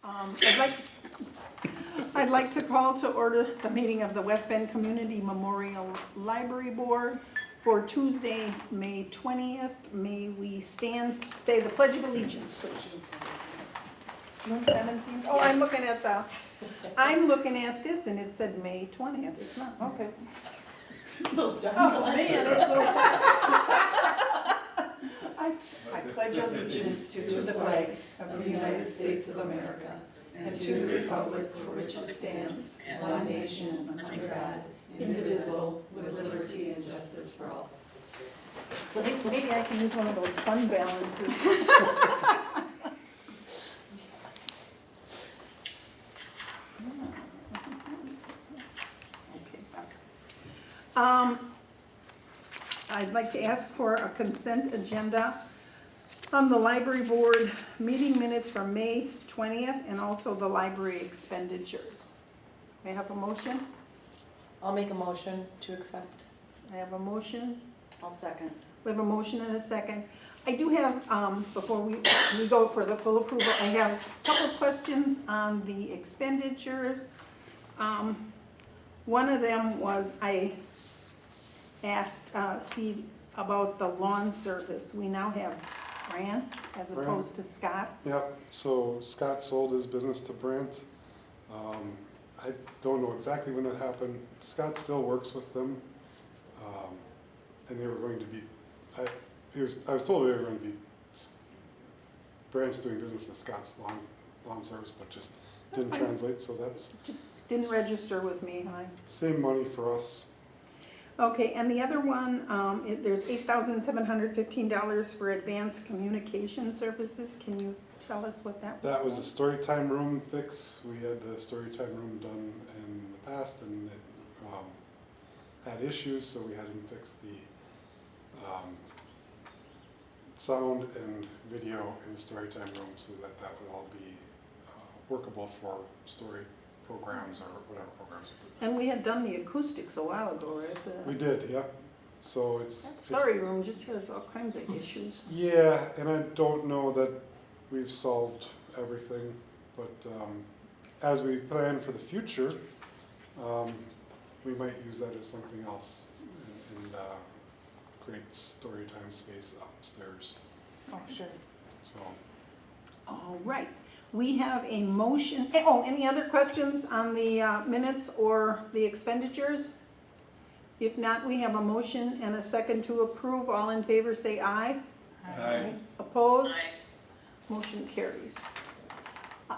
I'd like to call to order the meeting of the West Bend Community Memorial Library Board for Tuesday, May 20th. May we stand to say the Pledge of Allegiance, please. June 17th? Oh, I'm looking at this and it said May 20th. It's not, okay. Oh, man, it's so fast. I pledge allegiance to the flag of the United States of America and to the republic for which it stands, one nation, under God, indivisible, with liberty and justice for all. Maybe I can use one of those fund balances. I'd like to ask for a consent agenda on the library board meeting minutes from May 20th and also the library expenditures. May I have a motion? I'll make a motion to accept. I have a motion. I'll second. We have a motion and a second. I do have, before we go for the full approval, I have a couple of questions on the expenditures. One of them was I asked Steve about the lawn service. We now have Brandt's as opposed to Scott's. Yep, so Scott sold his business to Brandt. I don't know exactly when that happened. Scott still works with them. And they were going to be, I was told they were going to be, Brandt's doing business at Scott's lawn service, but just didn't translate, so that's. Just didn't register with me, huh? Same money for us. Okay, and the other one, there's $8,715 for advanced communication services. Can you tell us what that was? That was the story time room fix. We had the story time room done in the past and it had issues, so we had him fix the sound and video in the story time room so that would all be workable for story programs or whatever programs. And we had done the acoustics a while ago, right? We did, yep. So That it's story room just has all kinds of issues. yeah, and I don't know that we've solved everything, but as we plan for the future, we might use that as something else and create story time space upstairs. Oh, sure. So. All right. We have a motion. Oh, any other questions on the minutes or the expenditures? If not, we have a motion and a second to approve. All in favor say aye. Aye. Opposed? Aye. Motion carries.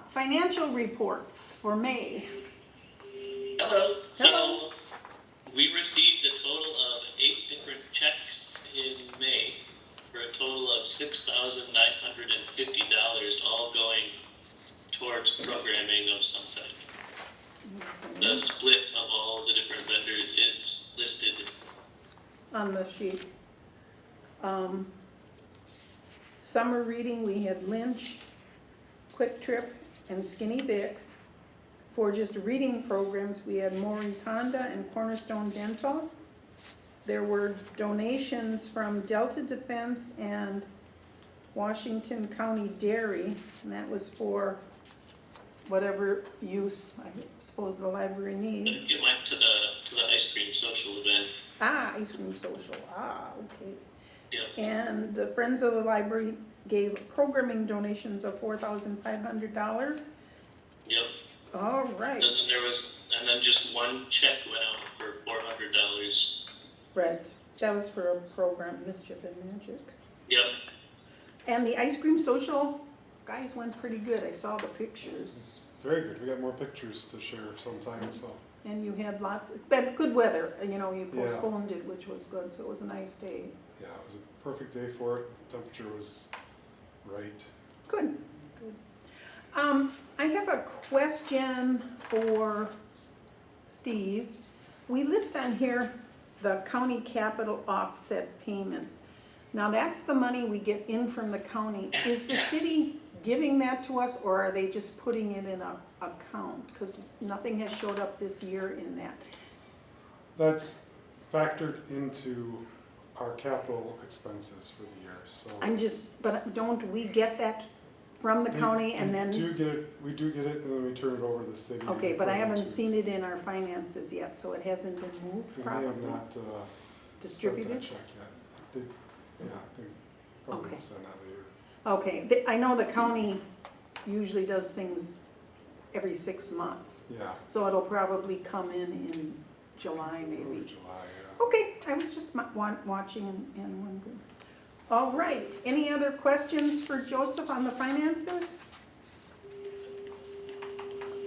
Financial reports for May. Hello. Hello. So we received a total of 8 different checks in May for a total of $6,950, all going towards programming of some type. The split of all the different vendors is listed On the sheet. Summer reading, we had Lynch, Quick Trip, and Skinny Bix. For just reading programs, we had Maury's Honda and Cornerstone Dental. There were donations from Delta Defense and Washington County Dairy, and that was for whatever use I suppose the library needs. It went to the ice cream social event. Ah, ice cream social. Ah, okay. Yep. And the Friends of the Library gave programming donations of $4,500. Yep. All right. And then just one check went out for $400. Right. That was for a program, Mischief and Magic. Yep. And the ice cream social guys went pretty good. I saw the pictures. It's very good. We got more pictures to share sometime, so. And you had but good weather. You know, you Yeah. postponed it, which was good, so it was a nice day. Yeah, it was a perfect day for it. The temperature was right. Good, good. I have a question for Steve. We list on here the county capital offset payments. Now that's the money we get in from the county. Is the city giving that to us or are they just putting it in an account? Because nothing has showed up this year in that. That's factored into our capital expenses for the year, so. But don't we get that from the county and We then, do get it, and then we turn it over to the city. okay, but I haven't to- seen it in our finances yet, so it hasn't been moved We may have probably, not, sent that distributed? check yet. They, yeah, they probably Okay. will send that later. Okay, I know the county usually does things every 6 months, Yeah, so it'll probably come in July early maybe. July, yeah. Okay, I was just watching and wondering. All right, any other questions for Joseph on the finances?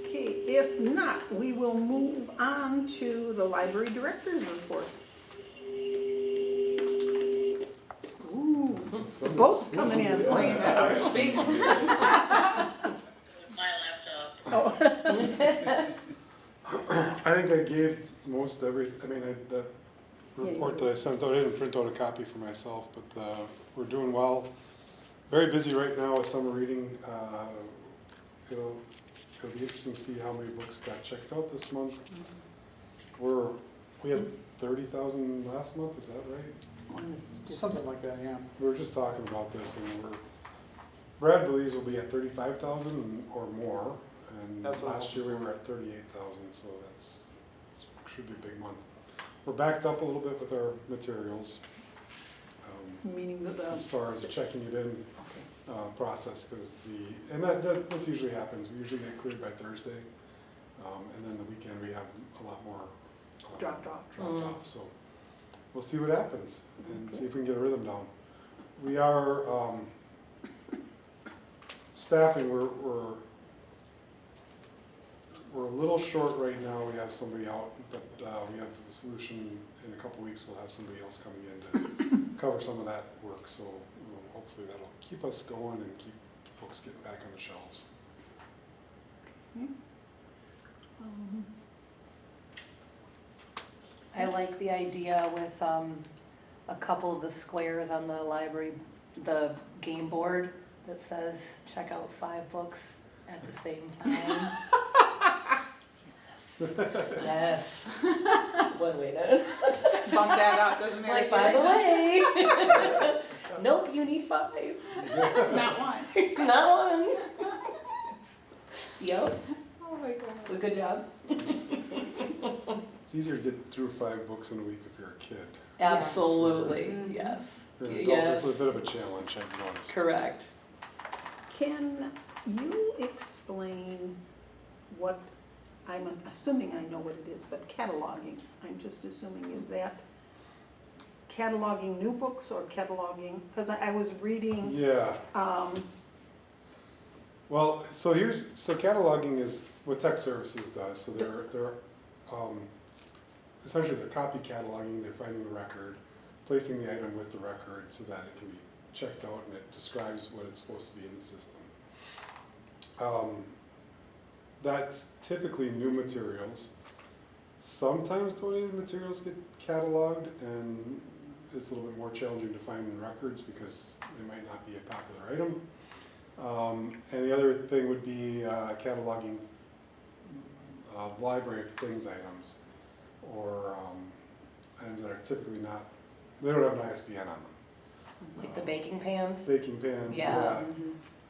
Okay, if not, we will move on to the library director's report. Ooh, the boat's coming in. Playing at our speed. My laptop. Oh, I think I gave most the Yeah, report you that I sent out, I didn't print out a copy for myself, but we're doing well. Very busy right now with summer reading. It'll be interesting to see how many books got checked out this month. We had 30,000 last month, is that right? on this Something distance. like that, yeah. We were just talking about this, and Brad believes we'll be at 35,000 or more, and That's what last year we were at 38,000, so that's should be a big month. We're backed up a little bit with our materials, Meaning that as far as checking it in okay. process, because this usually happens. We usually get cleared by Thursday, and then the weekend we have a lot more Dropped off. So we'll see what happens and Okay. see if we can get a rhythm down. We are staffing. We're a little short right now. We have somebody out, but we have a solution. In a couple weeks, we'll have somebody else coming in to cover some of that work. So hopefully that'll keep us going and keep books getting back on the shelves. I like the idea with a couple of the squares on the library, the game board that says check out 5 books at the same time. Yes. One way to. Bump that up, doesn't matter. Like, by the way, nope, you need 5. Not one. Not one. Yep, Oh my god. so good job. It's easier to get through 5 books in a week if you're a kid. Absolutely, yes. For an adult, Yes. it's a bit of a challenge, I've noticed. Correct. Can you explain what, I'm assuming I know what it is, but cataloging, I'm just assuming, is that cataloging new books or cataloging, because I was reading, Yeah. Well, so cataloging is what tech services does. So they're essentially they're copy cataloging. They're finding the record, placing the item with the record so that it can be checked out and it describes what it's supposed to be in the system. That's typically new materials. Sometimes donated materials get cataloged, and it's a little bit more challenging to find in records because they might not be a popular item. And the other thing would be cataloging library of things items, or items that are typically not, they don't have an ISBN on them. Like the baking pans? Baking pans, Yeah. yeah.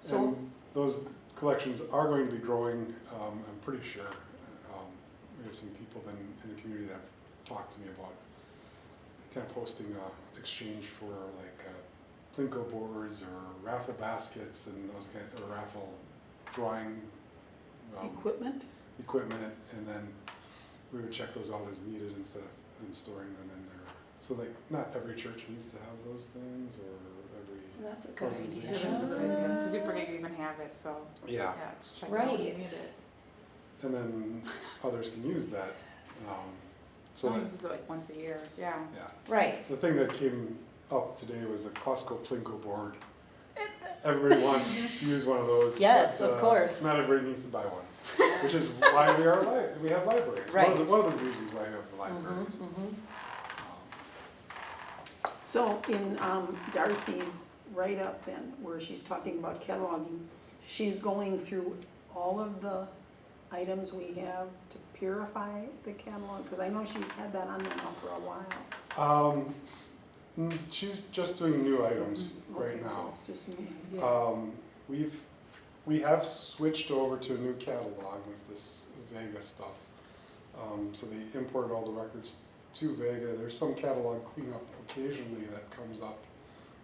So- And those collections are going to be growing, I'm pretty sure. We have some people in the community that have talked to me about kind of hosting a exchange for like plinko boards or raffle baskets and those kind or raffle drawing equipment? equipment, and then we would check those out as needed instead of them storing them in there. So like not every church needs to have those things, or every That's a good organization. That's a good idea, because you forget you even have it, so. Yeah. Just check it out when you Right. need it. And then others can use that. So I that, use it like once a year, yeah. yeah. Right. The thing that came up today was the Costco Plinko board. Everybody wants to use one of those. Yes, but, of course. Not everybody needs to buy one, which is why we have libraries. Right. One of the reasons why we have the libraries. So in Darcy's write-up then, where she's talking about cataloging, she's going through all of the items we have to purify the catalog, because I know she's had that on there now for a while. She's just doing new items right Okay, so now. it's just me. We've We have switched over to a new catalog with this Vega stuff. So they imported all the records to Vega. There's some catalog cleanup occasionally that comes up,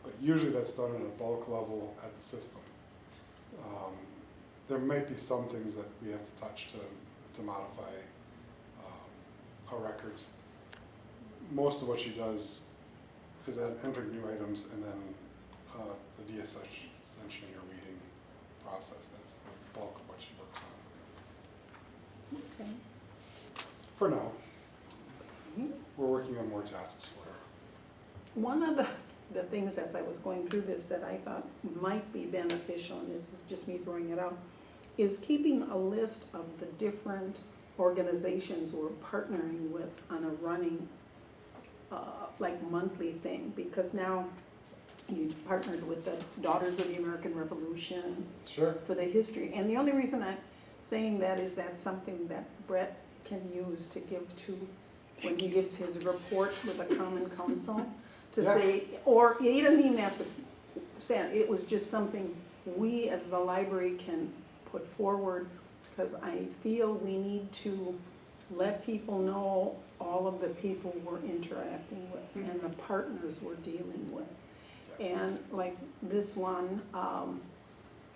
but usually that's done at a bulk level at the system. There might be some things that we have to touch to modify our records. Most of what she does is enter new items and then the deascensioning or reading process. That's the bulk of what she works on. Okay. For now. We're working on more tasks for her. One of the things as I was going through this that I thought might be beneficial, and this is just me throwing it out, is keeping a list of the different organizations we're partnering with on a running, like monthly thing, because now you partnered with the Daughters of the American Revolution Sure. for the history. And the only reason I'm saying that is that's something that Brett can use to give to, when he gives his report for the Common Council, to Yeah. say, or he doesn't even have to say it, it was just something we as the library can put forward, because I feel we need to let people know all of the people we're interacting with and the partners we're dealing with. And like this one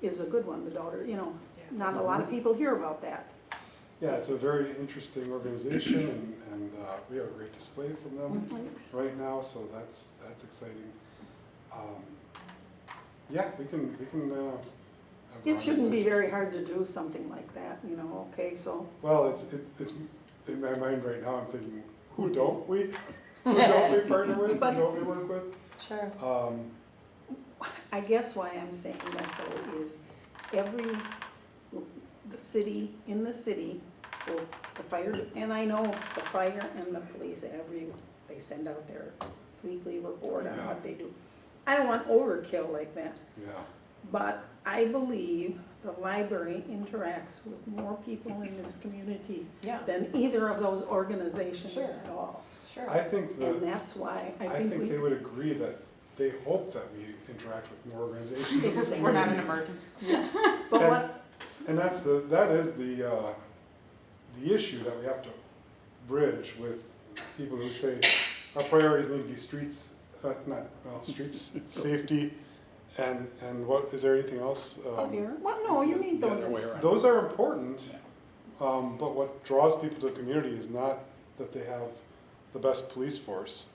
is a good one, the daughter, you know, not a lot of people hear about that. Yeah, it's a very interesting organization, and we have a great display from them Thanks. right now, so that's exciting. Yeah, we can. Have It her shouldn't on the be list. very hard to do something like that, you know, okay, so. Well, it's in my mind right now. I'm thinking, who don't we partner with? But- Who don't we work with? Sure. I guess why I'm saying that though is the city, well, the fire, and I know the fire and the police, they send out their weekly report on what they do. I don't want overkill like that, Yeah. but I believe the library interacts with more people in this community Yeah, than either of those organizations Sure. at all. sure. I think And that's why I I think think we. they would agree that they hope that we interact with more organizations. in this Because We're not an community. emergency. Yes, but And- what, And that is the issue that we have to bridge with people who say our priorities need to be streets, streets, safety, and what, is there anything else? oh, here, well, no, you need The those. other as way well. around. Those are important, but what draws people to a community is not that they have the best police force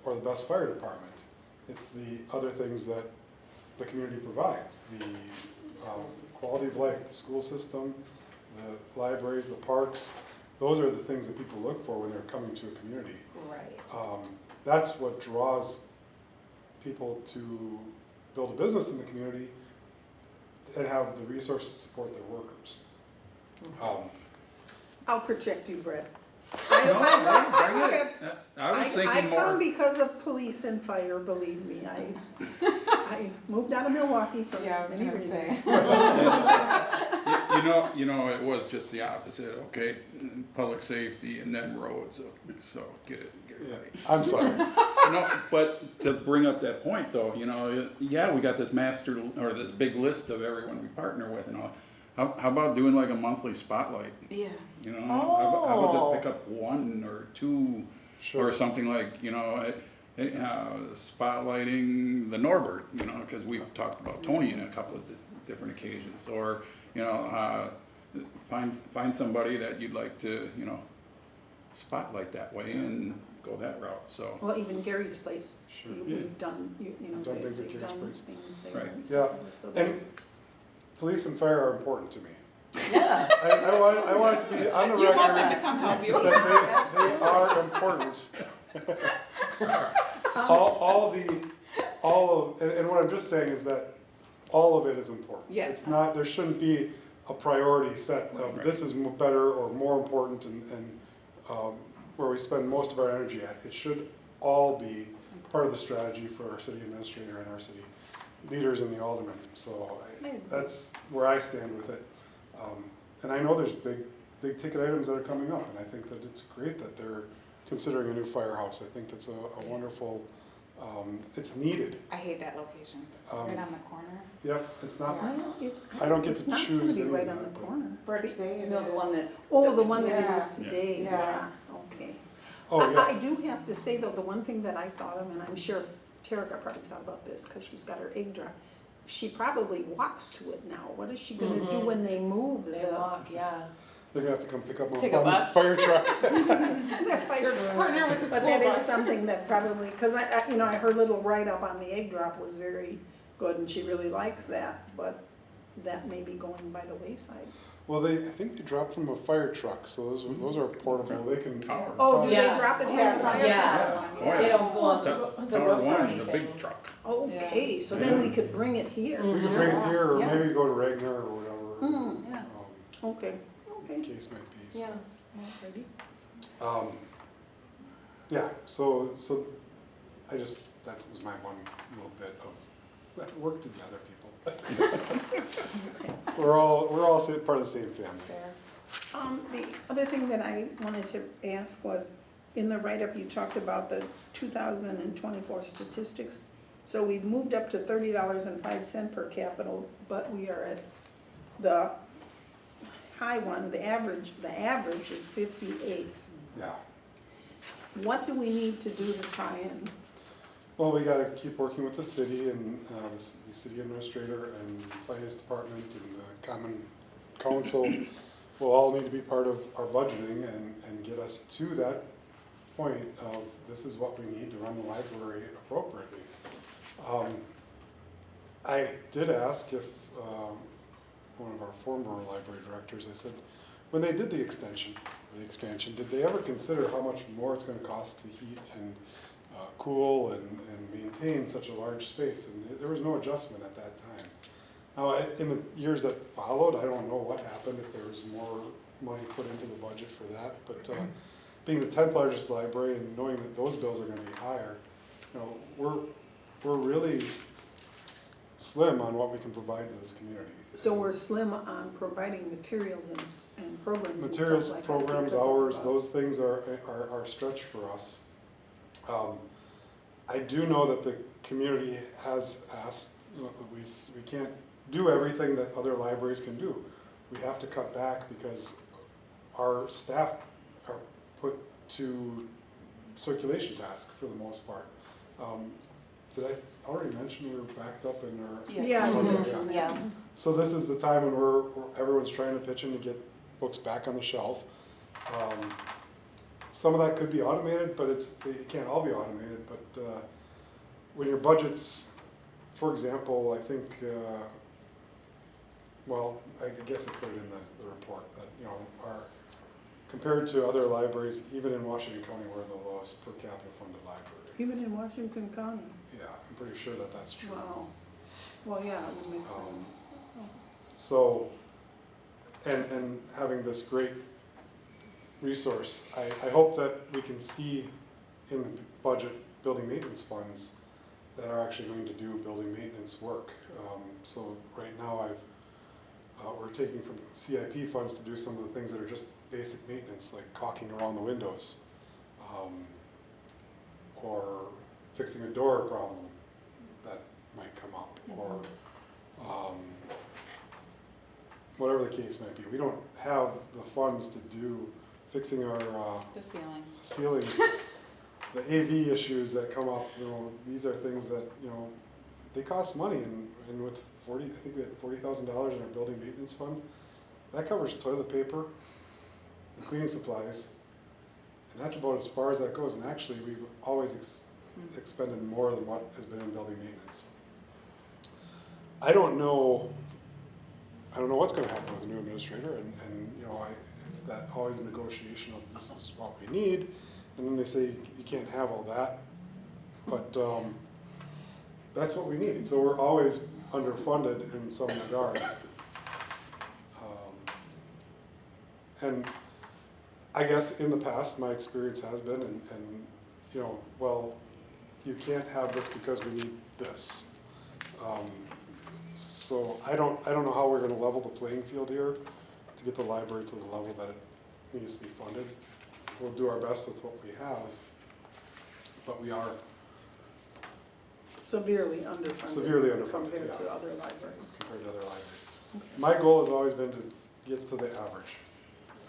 or the best fire department. It's the other things that the community provides, the quality of life, the school system, the libraries, the parks. Those are the things that people look for when they're coming to a community. Right. That's what draws people to build a business in the community and have the resources to support their workers. I'll protect you, Brett. No, bring it. I was I thinking come more, because of police and fire, believe me, I moved out of Milwaukee for Yeah, I was many gonna say. reasons. you know, it was just the opposite, okay? Public safety and then roads, so get it Yeah, right. I'm sorry. No, but to bring up that point though, you know, yeah, we got this master, or this big list of everyone we partner with and all. How about doing like a monthly spotlight, Yeah. you know? How about Oh. just pick up one or two, Sure. or something like, you know, spotlighting the Norbert, you know, because we've talked about Tony in a couple of different occasions, or, you know, find somebody that you'd like to, you know, spotlight that way and go that route, so. Well, even Gary's place, Sure. we've done, you know, Done things at they've Gary's done place. things there. Right. and Yeah. so And there's- police and fire are important to me. Yeah. I want it to be on the You want them record to come help you. that they are important. And what I'm just saying is that all of it is important. Yeah. It's not, there shouldn't be a priority set of Right. this is better or more important and where we spend most of our energy at. It should all be part of the strategy for our city administrator and our city leaders and the aldermen. So that's where I stand with it. And I know there's big ticket items that are coming up, and I think that it's great that they're considering a new firehouse. I think that's a wonderful It's needed. I hate that location, Um, right on the corner. Yep, it's not, Well, it's, I don't get it's to not choose gonna be any right of on that, the but- corner. Birch Day. No, the one that. Oh, the one that Yeah. it is today, Yeah. yeah, okay. oh, I yeah, do have to say though, the one thing that I thought of, and I'm sure Terica probably thought about this, cause she's got her egg drop, she probably walks to it now. What is she gonna do Mhm. when they move They the? walk, yeah. they're gonna have to come pick up Take a my bus. fire truck. Their fire Partner with the But school that is bus. something that probably, cause you know, her little write-up on the egg drop was very good and she really likes that, but that may be going by the wayside. Well, I think they drop from a fire truck, so those are portable, they can. Tower. Oh, do they Yeah. drop it from Yeah, the fire? Yeah. Oh, yeah. They don't go on Ta- the Tower roof or one, the anything. big truck. Okay, so then we could bring it here. We could bring it here, or Yeah. maybe go to Ragnar or whatever. Mm, yeah. Okay, okay. Case might be. so. Yeah. Alrighty. Yeah, so that was my one little bit of work together, people. We're all part of the same family. Fair. The other thing that I wanted to ask was, in the write-up, you talked about the 2024 statistics. So we've moved up to $30.05 per capita, but we are at the high one, the average is 58. Yeah. What do we need to do to try and, Well, we gotta keep working with the city and the city administrator and finance department and the common council will all need to be part of our budgeting and get us to that point of this is what we need to run the library appropriately. I did ask if one of our former library directors, I said, when they did the extension, or the expansion, did they ever consider how much more it's gonna cost to heat and cool and maintain such a large space? And there was no adjustment at that time. Now, in the years that followed, I don't know what happened, if there was more money put into the budget for that, but being the 10th largest library and knowing that those bills are gonna be higher, you know, we're really slim on what we can provide to this community. so we're slim on providing materials and programs and stuff Materials, like that programs, because of the hours, bus. those things are stretched for us. I do know that the community has asked, we can't do everything that other libraries can do. We have to cut back because our staff are put to circulation tasks for the most part. Did I already mention we were backed up in our? Yeah, you Okay, mentioned that. Yeah. So this is the time when everyone's trying to pitch in to get books back on the shelf. Some of that could be automated, but it can't all be automated, but when your budgets, for example, I think, well, I guess I put it in the report that, you know, compared to other libraries, even in Washington County, we're the lowest per capita funded library. Even in Washington County, Yeah, I'm pretty sure that that's true. wow. Well, yeah, it would make sense. So, and having this great resource, I hope that we can see in the budget building maintenance funds that are actually going to do building maintenance work. So right now we're taking from CIP funds to do some of the things that are just basic maintenance, like caulking around the windows, or fixing a door problem that might come up, or whatever the case might be. We don't have the funds to do fixing our The ceiling. ceiling, the AV issues that come up, you know, these are things that, you know, they cost money, and with I think we had $40,000 in our building maintenance fund, that covers toilet paper and cleaning supplies, and that's about as far as that goes, and actually, we've always expended more than what has been in building maintenance. I don't know what's gonna happen with the new administrator, and you know, it's that always a negotiation of this is what we need, and then they say you can't have all that, but that's what we need, so we're always underfunded in some regard. And I guess in the past, my experience has been, and you know, well, you can't have this because we need this. So I don't know how we're gonna level the playing field here to get the library to the level that it needs to be funded. We'll do our best with what we have, but we are Severely underfunded. Severely underfunded, Compared yeah. to other libraries. compared to other libraries. My goal has always been to get to the average.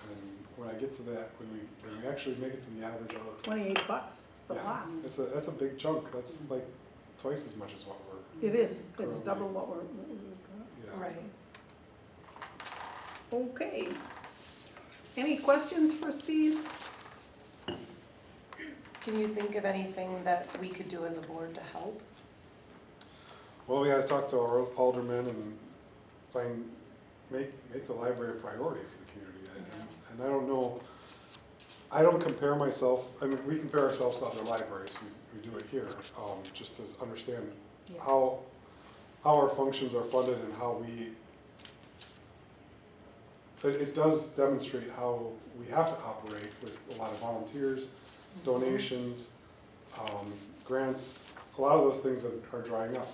And when I get to that, when we actually make it to the average, $28, it's a yeah, lot. that's a big chunk. That's like twice as much as what we're, It is, it's Currently. double what we're, yeah. Right. okay. Any questions for Steve? Can you think of anything that we could do as a board to help? Well, we gotta talk to our aldermen and make the library a priority for the community. And I don't know, I don't compare myself, I mean, we compare ourselves to other libraries, we do it here, just to understand Yeah. how our functions are funded and how it does demonstrate how we have to operate with a lot of volunteers, donations, grants. A lot of those things are drying up.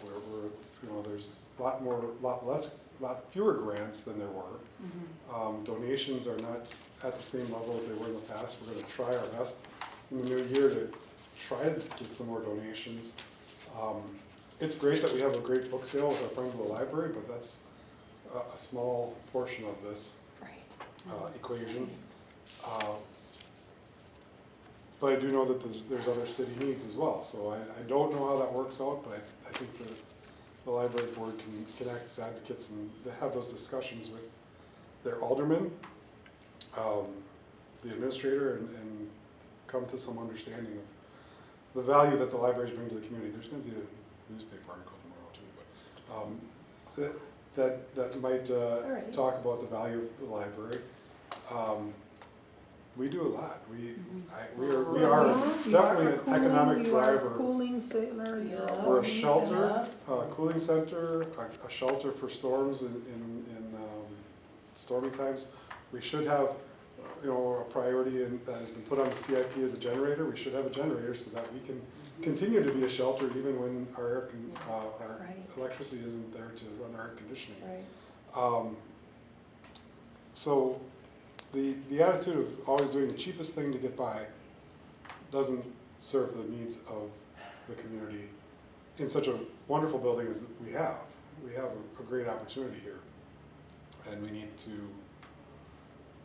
There's a lot fewer grants than there were. Donations are not at the same level as they were in the past. We're gonna try our best in the new year to try to get some more donations. It's great that we have a great book sale with our friends of the library, but that's a small portion of this Right. equation. But I do know that there's other city needs as well, so I don't know how that works out, but I think the library board can act as advocates and they have those discussions with their aldermen, the administrator, and come to some understanding of the value that the libraries bring to the community. There's gonna be a newspaper article tomorrow too, but that might right. talk about the value of the library. We do a lot. We are definitely an economic You are a driver. cooling center, you're a. We're a cooling shelter, center. cooling center, a shelter for storms in stormy times. We should have, a priority that has been put on the CIP as a generator. We should have a generator so that we can continue to be a shelter even when our Right. electricity isn't there to run our air conditioning. Right. So the attitude of always doing the cheapest thing to get by doesn't serve the needs of the community in such a wonderful building as we have. We have a great opportunity here. And we need to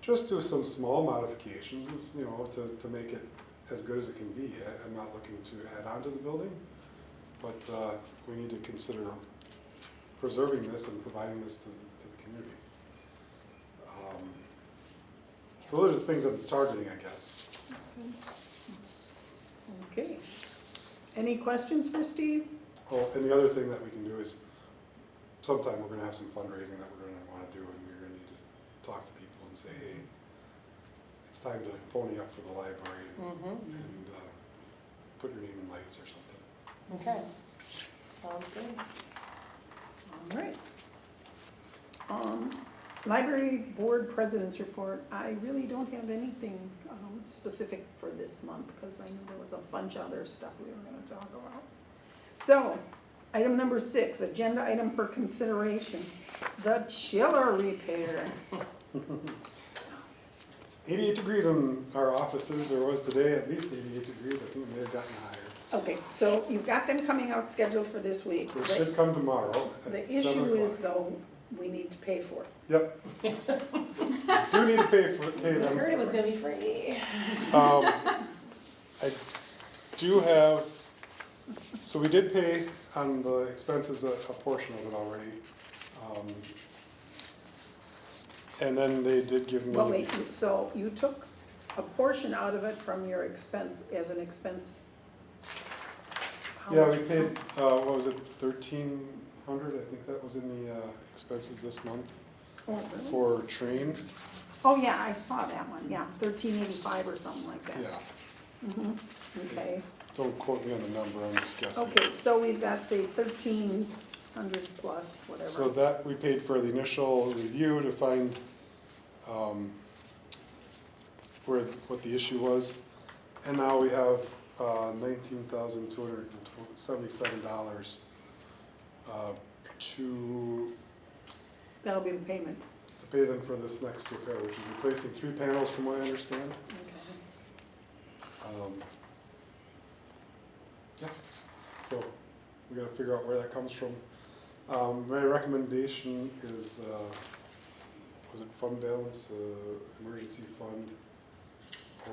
just do some small modifications, to make it as good as it can be. I'm not looking to add on to the building, but we need to consider preserving this and providing this to the community. So those are the things I'm targeting, I guess. Okay. Any questions for Steve? Oh, and the other thing that we can do is sometime we're gonna have some fundraising that we're gonna wanna do, and we're gonna need to talk to people and say, hey, it's time to pony up for the library and put your name in lights or something. Okay. Sounds good. All right. Library Board President's Report, I really don't have anything specific for this month because I knew there was a bunch of other stuff we were gonna talk about. So, item number 6, agenda item for consideration, the chiller repair. It's 88 degrees in our offices, or was today, at least 88 degrees, I think it may have gotten higher. Okay, so you've got them coming out scheduled for this week. They should come tomorrow at The 7 issue is o'clock. though, we need to pay for it. Yep. Do need to pay I them. heard it was gonna be free. I do have, so we did pay on the expenses a portion of it already. And then they did give me. Well, wait, so you took a portion out of it from your expense, as an expense? How Yeah, much? we paid, what was it, 1,300, I think that was in the expenses this month Oh, really? for train. Oh, yeah, I saw that one, yeah, 1385 or something like that. Yeah, Okay, don't quote me on the number, I'm just guessing. okay, so we've got, say, 1,300 plus, whatever. So that, we paid for the initial review to find what the issue was. And now we have $19,277 to That'll be the payment. pay them for this next repair, which is replacing 3 panels from what I understand. Okay. Yeah, so we gotta figure out where that comes from. My recommendation is, was it fund balance, emergency fund,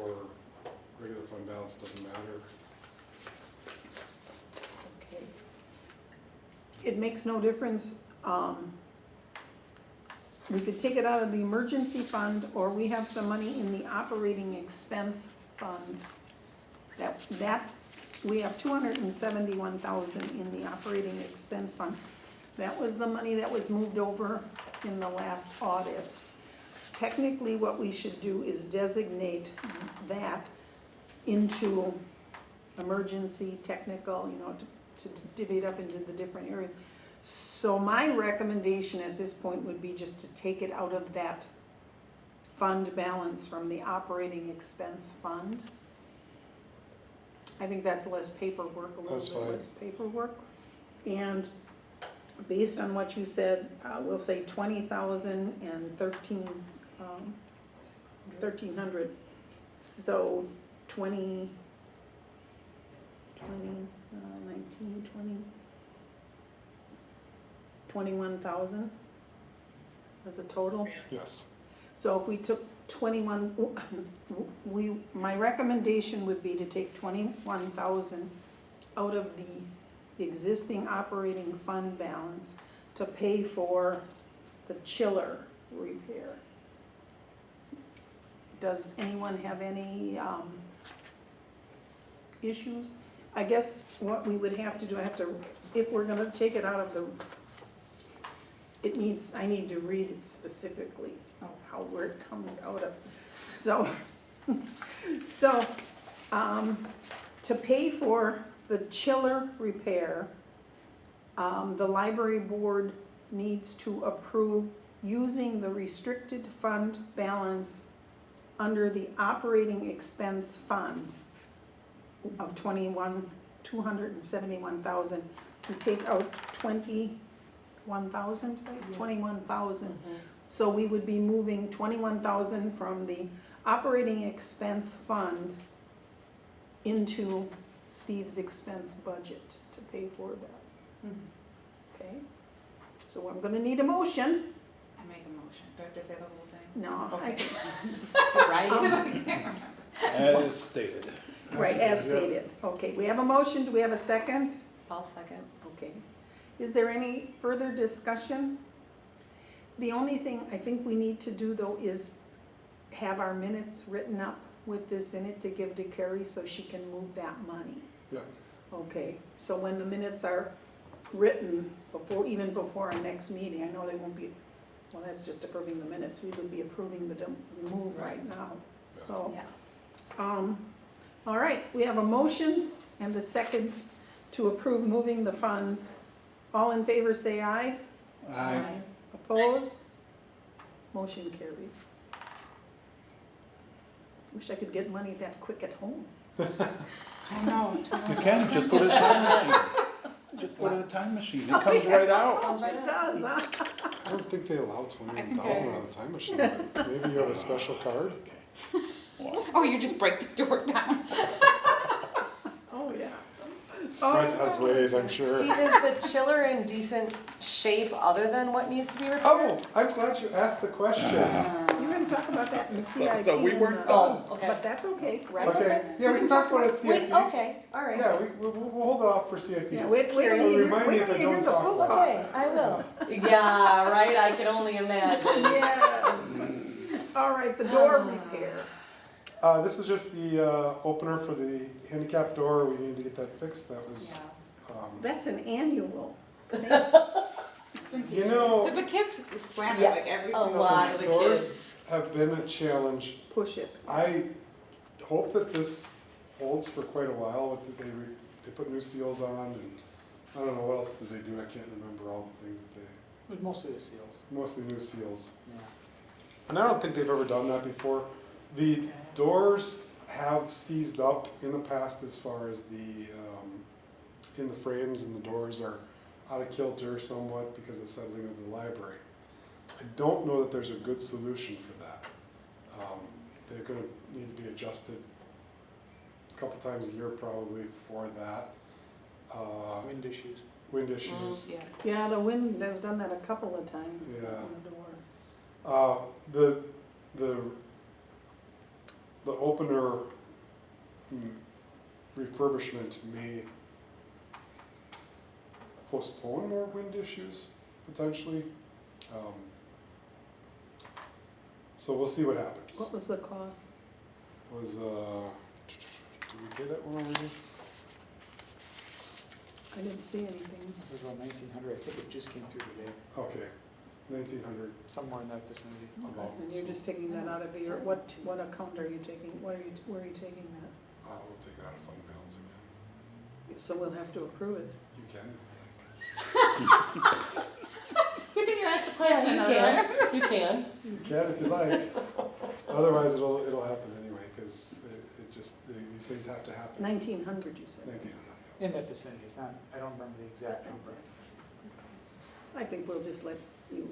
or regular fund balance, doesn't matter. Okay. It makes no difference. We could take it out of the emergency fund, or we have some money in the operating expense fund. That, we have 271,000 in the operating expense fund. That was the money that was moved over in the last audit. Technically, what we should do is designate that into emergency, technical, you know, to divvy it up into the different areas. So my recommendation at this point would be just to take it out of that fund balance from the operating expense fund. I think that's less paperwork, a That's little bit fine. less paperwork. And based on what you said, we'll say 20,000 and 1,300. So 19, 20, 21,000 as a total. Yes. So if we took 21, my recommendation would be to take 21,000 out of the existing operating fund balance to pay for the chiller repair. Does anyone have any issues? I guess what we would have to do, if we're gonna take it out of the, I need to read it specifically, where it comes out of. So, to pay for the chiller repair, the library board needs to approve using the restricted fund balance under the operating expense fund of 271,000 to take out 21,000, right? 21,000. So we would be moving 21,000 from the operating expense fund into Steve's expense budget to pay for that. Okay? So I'm gonna need a motion. I make a motion. Do I have to say the whole thing? No, Okay. Right? As stated. right, as stated. Okay, we have a motion. Do we have a second? I'll second. Okay. Is there any further discussion? The only thing I think we need to do though is have our minutes written up with this in it to give to Carrie so she can move that money. Yeah. Okay, so when the minutes are written even before our next meeting, I know they won't be, well, that's just approving the minutes, we would be approving the move right now, so. Yeah. All right, we have a motion and a second to approve moving the funds. All in favor say aye. Aye. Opposed? Motion carries. Wish I could get money that quick at home. I know. You can, just go to the time machine. Just go to the time machine, it comes right out. It does, huh? I don't think they allow 21,000 on a time machine, but maybe you have a special card? Oh, you just break the door down. Oh, yeah. Fred has ways, I'm sure. Steve, is the chiller in decent shape other than what needs to be repaired? Oh, I'm glad you asked the question. You're gonna talk about that in the CIP. So we weren't Oh, okay. But that's okay. That's Okay, okay. yeah, we can talk about it at CIP. Wait, okay, all right. Yeah, we'll hold off for CIP. Yeah, Just wait till you remind me wait if till I you don't hear the talk full about it. Okay, I will. Yeah, right, I can only imagine. Yes. All right, the door repair. This was just the opener for the handicap door. We need to get that fixed. That was, That's an annual. you know, Because the kids slam it Yeah, like every a single lot time. of the doors kids. have been a challenge. Push it. I hope that this holds for quite a while. They put new seals on, and I don't know what else did they do. I can't remember all the things that they. Mostly the seals. Mostly new seals. Yeah. And I don't think they've ever done that before. The doors have seized up in the past as far as in the frames, and the doors are out of kilter somewhat because of the settling of the library. I don't know that there's a good solution for that. They're gonna need to be adjusted a couple times a year probably for that. Wind issues. wind issues. Yeah. Yeah, the wind has done that a couple of times Yeah. on the door. The opener refurbishment may postpone more wind issues potentially. So we'll see what happens. What was the cost? Was, did we pay that one already? I didn't see anything. It was about 1,900, I think it just came through today, Okay, 1,900 somewhere in that vicinity. about. And you're just taking that out of your, what account are you taking, where are you taking that? We'll take it out of fund balance again. So we'll have to approve it. You can. Good thing you asked the Yeah, question. you Alright. can, you can. You can if you like. Otherwise, it'll happen anyway, because these things have to happen. 1,900 you said. 1,900. In that vicinity, it's not, I don't remember the exact number. I think we'll just let you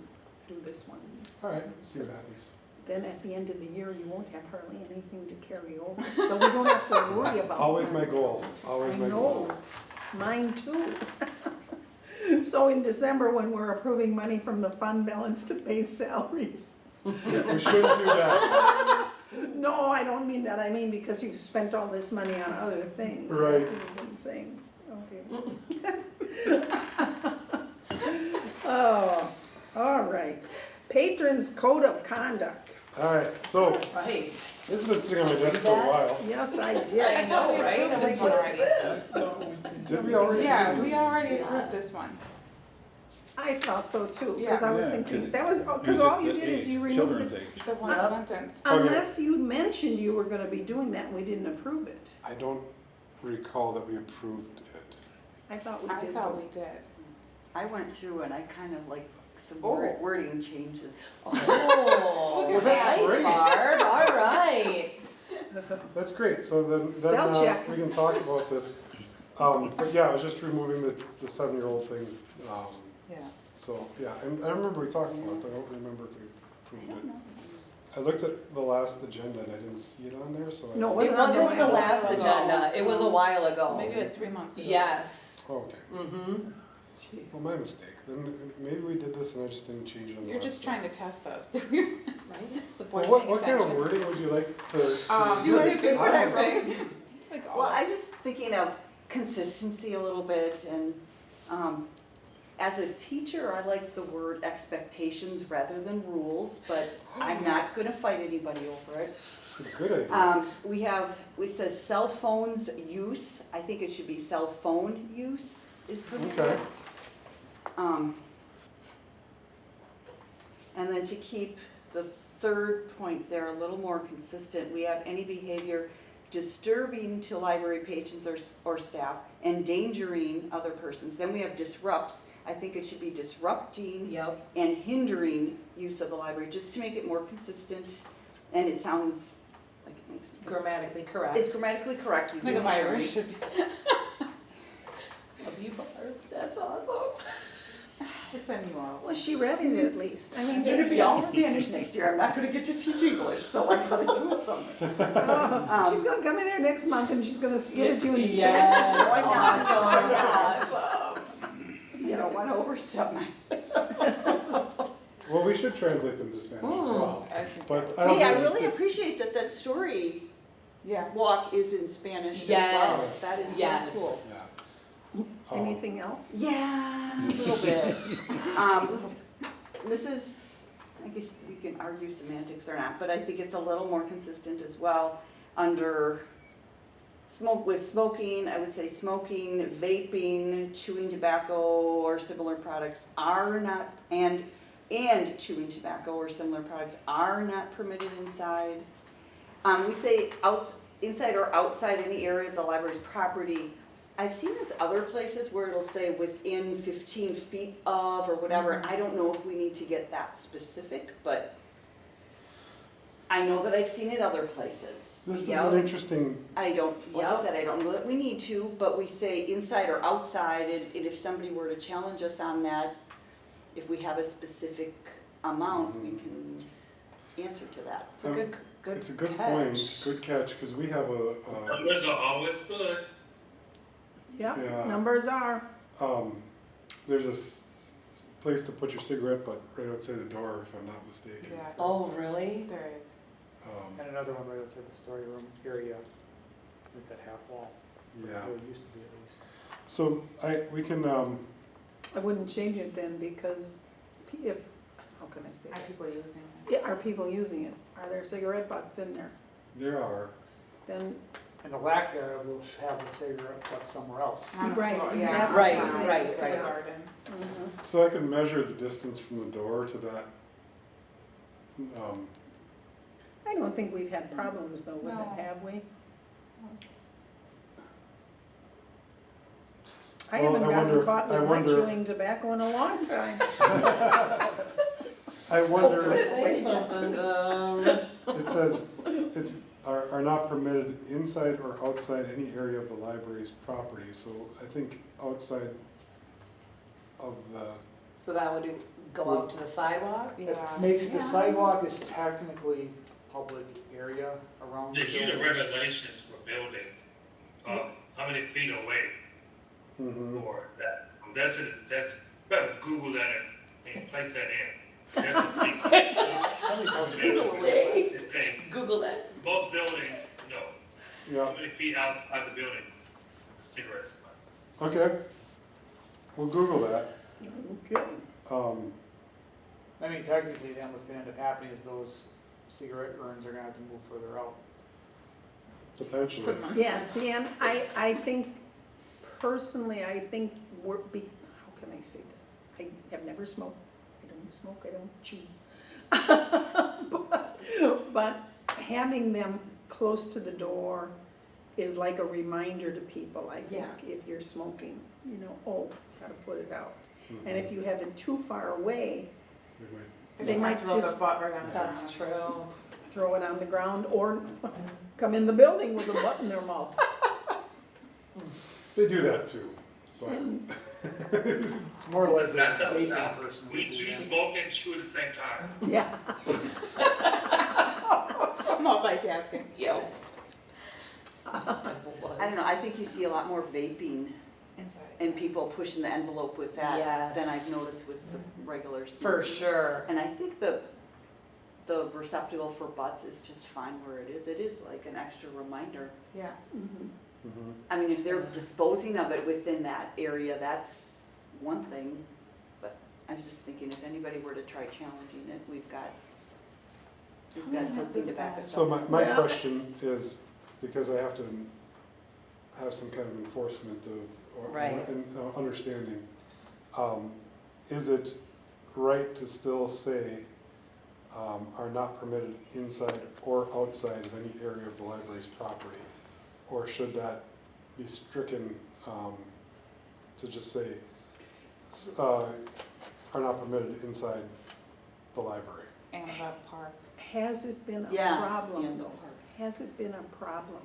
do this one. All right, see what happens. Then at the end of the year, you won't have hardly anything to carry over, so we don't have to worry about that. Always my goal, always my goal. I know, mine too. So in December, when we're approving money from the fund balance to pay salaries. We shouldn't do that. No, I don't mean that, I mean because you've spent all this money on other things. that Right. We've been saying, okay. Oh, all right. Patrons Code of Conduct. All right, so Right. this has been sitting on my desk for a while. Yes, I did. I know, right? I'm like, This one what's already. this? Did we already? Yeah, do we this? already Yeah. approved this one. I thought so too, because I was Yeah, thinking, 'cause that was, because all you did is you removed Children's it. age. The one Yep. sentence. Unless you mentioned you were gonna be doing that and we didn't approve it. I don't recall that we approved it. I thought we I did. thought though. we did. I went through and I kind of like some Oh. wording changes. Oh, Look at that. nice, Great. Barb, all right. That's great, so then Spell check. we can talk about this. But yeah, I was just removing the 7-year-old thing. Yeah. So, yeah, and I remember we talked about it, but I don't remember if we I approved don't it. know. I looked at the last agenda and I didn't see it on there, so. No, It wasn't on wasn't there. the last agenda, it was a while ago. Maybe like 3 months ago. Yes. Oh, okay, Mm-hmm. Gee. well, my mistake, then maybe we did this and I just didn't change it on the You're last just time. trying to test us, do you? Right? It's the Well, point of what paying kind of attention. wording would you like to? Do you want to see what I wrote? It's like all Well, that. I'm just thinking of consistency a little bit and as a teacher, I like the word expectations rather than rules, but I'm not gonna fight anybody over it. It's a good idea. We says cell phones use, I think it should be cell phone use is permitted. Okay. And then to keep the third point there a little more consistent, we have any behavior disturbing to library patrons or staff, endangering other persons. Then we have disrupts. I think it should be disrupting Yep. and hindering use of the library, just to make it more consistent. And it sounds like it makes. Grammatically correct. It's grammatically correct. Like a virus should be. Love you, Barb. That's awesome. We're sending you all. Well, she read it at least. I mean, I'm gonna be all Spanish next year. I'm not gonna get to teach English, so I gotta do it somewhere. she's gonna come in here next month and she's gonna give it to you in Spanish. Yes, Why not? awesome. You don't wanna overstep my. Well, we should translate them to Spanish as well. I think- But I don't Hey, I think really that- appreciate that story Yeah. walk is in Spanish as well. Yes, That is so yes. cool. Yeah. Anything else? Yeah, a little bit. This is, I guess we can argue semantics or not, but I think it's a little more consistent as well. Under smoking, I would say smoking, vaping, chewing tobacco or similar products are not, and chewing tobacco or similar products are not permitted inside. We say inside or outside any area of the library's property. I've seen this other places where it'll say within 15 feet of or whatever. I don't know if we need to get that specific, but I know that I've seen it other places. This is Yeah. an interesting, I don't, like I said, I don't know that we need to, but we say inside or outside, and if somebody were to challenge us on that, if we have a specific amount, we can answer to that. It's a good it's a good catch. point, good catch, because we have a, Numbers are always good. Yeah, Yeah. numbers are. There's a place to put your cigarette butt right outside the door, if I'm not mistaken. Exactly. Oh, really? There is. And another one right outside the storyroom area with that half wall. Yeah, Or it used to be at least. so we can, I wouldn't change it then because if, how can I say Are this? people using it? Yeah, are people using it? Are there cigarette butts in there? there are, Then, And the lack thereof will have the cigarette butt somewhere else. On the Right, floor, yeah, yeah. Right, on the right, right. Garden. so I can measure the distance from the door to that. I don't think we've had problems though with No. it, have we? I Well, haven't I wonder gotten if- caught I with my wonder if- chewing tobacco in a long time. I wonder, Say something, it says, are not permitted inside or outside any area of the library's property, so I think outside of the, So that would go out to the sidewalk? Yeah. It makes the sidewalk is technically public area around the The unit building. regulations for buildings, how many feet away mhm. for that? Better Google that and place that in. That's a thing. It's saying, Google that. most buildings, no, Yeah, so many feet outside the building, it's a cigarette spot. okay. We'll Google that. Okay. I mean, technically then what's gonna end up happening is those cigarette urns are gonna have to move further out. Potentially. Put 'em on Yeah, see, and I think, personally, I think how can I say this? I have never smoked, I don't smoke, I don't chew. But having them close to the door is like a reminder to people, I think, Yeah. if you're smoking, oh, gotta put it out. And if you have it too far away, they just might throw the just butt right on the That's ground. true. throw it on the ground or come in the building with a butt in their mouth. They do that too. But And It's more like the That doesn't vaping stop. person. We do smoke and chew at the same time. yeah, Multitasking. Yo. I don't know, I think you see a lot more vaping Inside. and people pushing the envelope with that than I've Yes. noticed with the regular For smoking. sure. And I think the receptacle for butts is just fine where it is. It is like an extra reminder. Yeah. mhm. mhm. I mean, if they're disposing of it within that area, that's one thing. But I was just thinking, if anybody were to try challenging it, we've got something to back us So up. my Well- question is, because I have to have some kind of enforcement or Right. understanding, is it right to still say, are not permitted inside or outside of any area of the library's property? Or should that be stricken, to just say, are not permitted inside the library? And the park. Has it been a Yeah, problem and the though? park. Has it been a problem?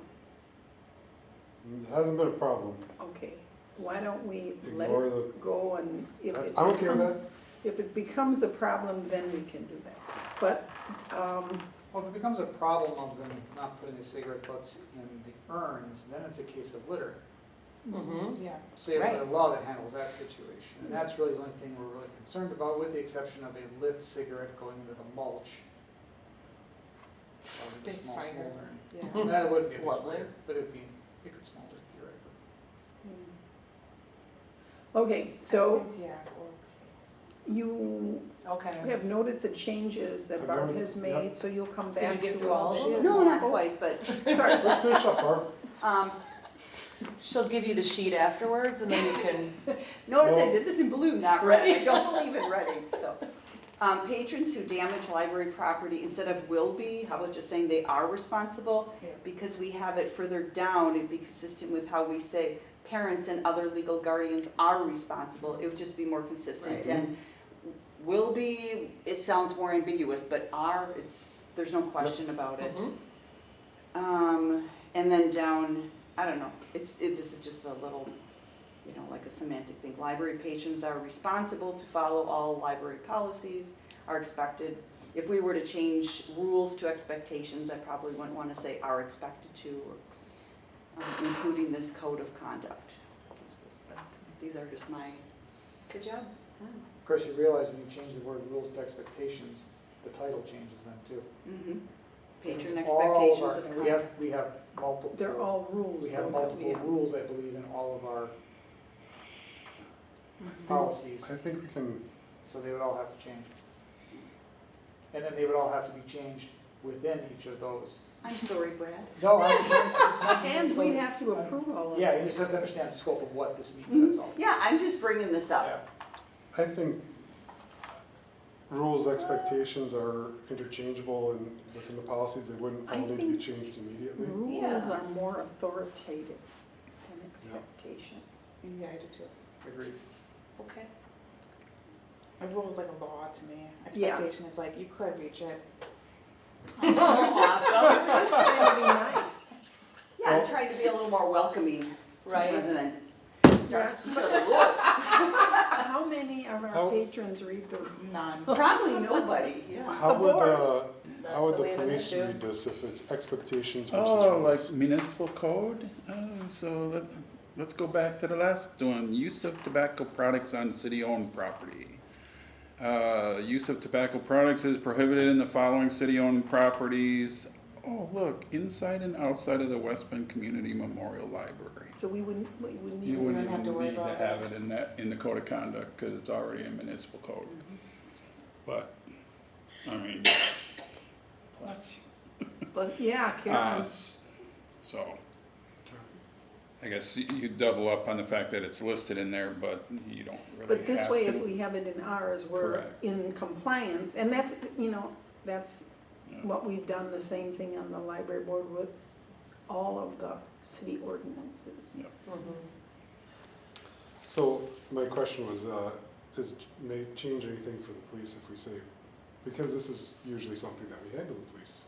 It hasn't been a problem. Okay, why don't we let Ignore it go and if it I'm okay with becomes, that. if it becomes a problem, then we can do that. But, Well, if it becomes a problem of them not putting the cigarette butts in the urns, then it's a case of litter. Mm-hmm. Yeah. So you have Right. a law that handles that situation. And that's really the only thing we're really concerned about, with the exception of a lit cigarette going into the mulch. Or the Big small fire. smoldering. Yeah. And that wouldn't be a big Lovely. fire, but it could smolder theoretically. okay, so Yeah. you Okay. have noted the changes that I've Barb noted, has yep. made, so you'll come Did you back to us. get through all of with- them? No, not Oh, quite, but, Sorry, Let's finish up, Barb. She'll give you the sheet afterwards and then you can, notice I Well- did this in blue, not red. I Right. don't believe in reading, so. Patrons who damage library property, instead of will be, how about just saying they are responsible? Yeah. Because we have it further down, it'd be consistent with how we say parents and other legal guardians are responsible. It would just be more consistent. Right. And will be, it sounds more ambiguous, but are, there's no question about it. Mhm. And then down, I don't know, this is just a little, like a semantic thing. Library patrons are responsible to follow all library policies, are expected. If we were to change rules to expectations, I probably wouldn't want to say are expected to, or including this code of conduct. These are just my, Good job. Of course, you realize when you change the word rules to expectations, the title changes then too. patron It's all of expectations our- of and conduct. we have multiple. They're all rules. We though, have that multiple have. rules, I believe, in all of our policies, I think we can, so they would all have to change. And then they would all have to be changed within each of those. I'm sorry, Brad. No, I just mentioned And so we'd that- have to approve all of Yeah, it. you just have to understand the scope of what this means, that's all. Yeah, I'm just bringing this Yeah. up. I think rules, expectations are interchangeable and within the policies, they wouldn't all I need to be think- changed immediately. Rules Yeah. are more authoritative than expectations. Yeah, I do too. Agreed. Okay. A rule is like a law to me. Yeah. Expectation is like, you could reach it. Awesome. Just trying to be nice. Yeah, I'm trying to be a little more welcoming Right. rather than, Yeah. these are the rules. How many of our How- patrons read the? None. Probably nobody, yeah. How would, board. how would That's a the way to police do. read this if it's expectations versus Oh, like rules? municipal code? Let's go back to the last one, use of tobacco products on city-owned property. Use of tobacco products is prohibited in the following city-owned properties. Oh, look, inside and outside of the West Bend Community Memorial Library. So we wouldn't You even, wouldn't have to even worry need to about have it in that, in the code of conduct, because it's already in municipal code. But, I mean, bless you. but yeah, Karen, So, I guess you double up on the fact that it's listed in there, but you don't really have to. but this way, if we have it in ours, we're Correct. in compliance. And that's, that's Yeah. what we've done, the same thing on the library board with all of the city ordinances. Yeah. So my question was, may change anything for the police if we say, because this is usually something that we handle the police.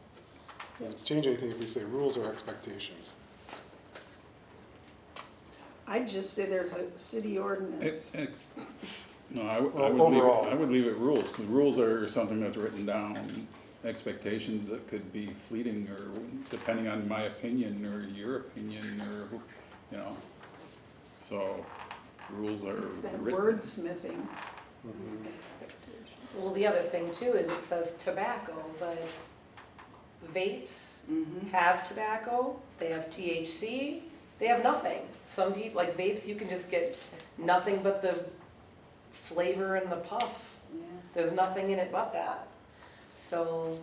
Does it change anything if we say rules or expectations? I'd just say there's a city ordinance. No, I would Well, leave it, overall. I would leave it rules, because rules are something that's written down. Expectations that could be fleeting, or depending on my opinion, or your opinion, or, so, rules are It's that written. wordsmithing Mhm. expectation. Well, the other thing too is it says tobacco, but vapes have tobacco, they have THC, they have nothing. Some people, like vapes, you can just get nothing but the flavor and the puff. Yeah. There's nothing in it but that. So,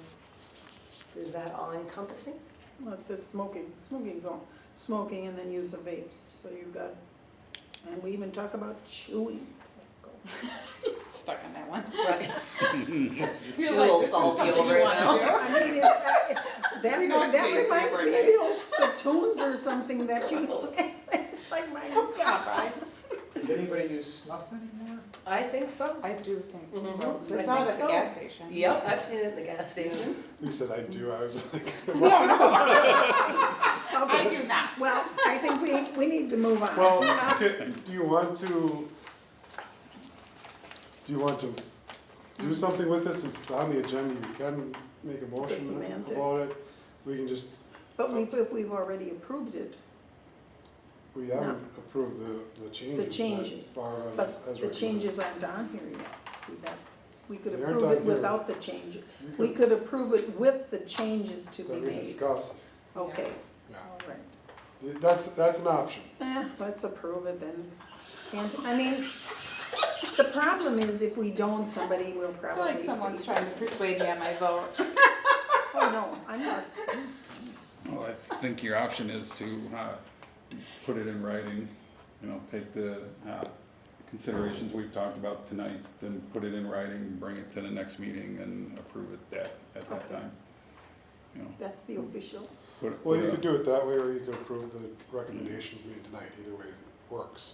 is that all encompassing? Well, it says smoking's all, smoking and then use of vapes, so you've got, and we even talk about chewing tobacco. Stuck on that one. Right. She's She's a little salty over it now. I mean, that We don't that do your reminds me of birthday. the old spittoons or something that you, like mine's got. Does anybody use snuff anymore? I think so. I do think Mhm. so. 'Cause I I saw it think at the so. gas station. Yep, I've seen it at the gas station. You said I do, I was like, I Okay, do not. well, I think we need to move on. well, do you want to do something with this? It's on the agenda, you can make a motion semantics. about it. We can just, But if we've already approved it, we haven't approved the changes. the changes, that are but as the recommended. changes aren't on here yet, see that? We could They aren't approve on it here. without the change, You we could approve it with the changes to be That we made. discussed, Okay, yeah. all right. That's an option. Let's approve it then. I mean, the problem is if we don't, somebody will I feel probably like say someone's trying to something. persuade me on my vote. Oh, no, I'm not. Well, I think your option is to, put it in writing, take the, considerations we've talked about tonight, then put it in writing, bring it to the next meeting and approve it at that Okay. time. That's the official. Well, you could do it that way, or you could approve the recommendations made tonight, either way works.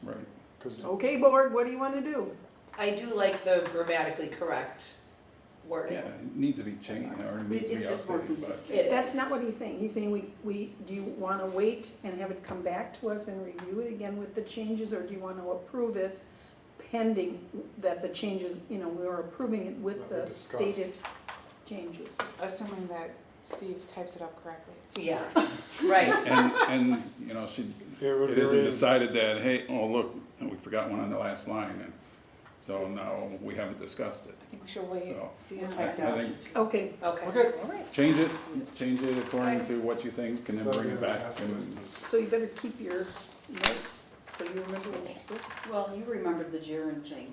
Right. Because Okay, board, what do you want to do? I do like the grammatically correct wording. Yeah, it needs to be changed, or it needs to be It's just more updated, but. consistent. It That's is. not what he's saying. He's saying do you want to wait and have it come back to us and review it again with the changes, or do you want to approve it pending that the changes, we're approving it with That we the discussed. stated changes? Assuming that Steve types it up correctly. Yeah, right. And, you know, it isn't decided that, hey, oh, look, we forgot one on the last line, and so now we haven't discussed it. I think we should wait, So, see I what I think, Okay, Okay. Okay. All right. change it according to what you think, and then bring it back. And so you better keep your notes, so you remember what you said. Well, you remembered the gerund thing.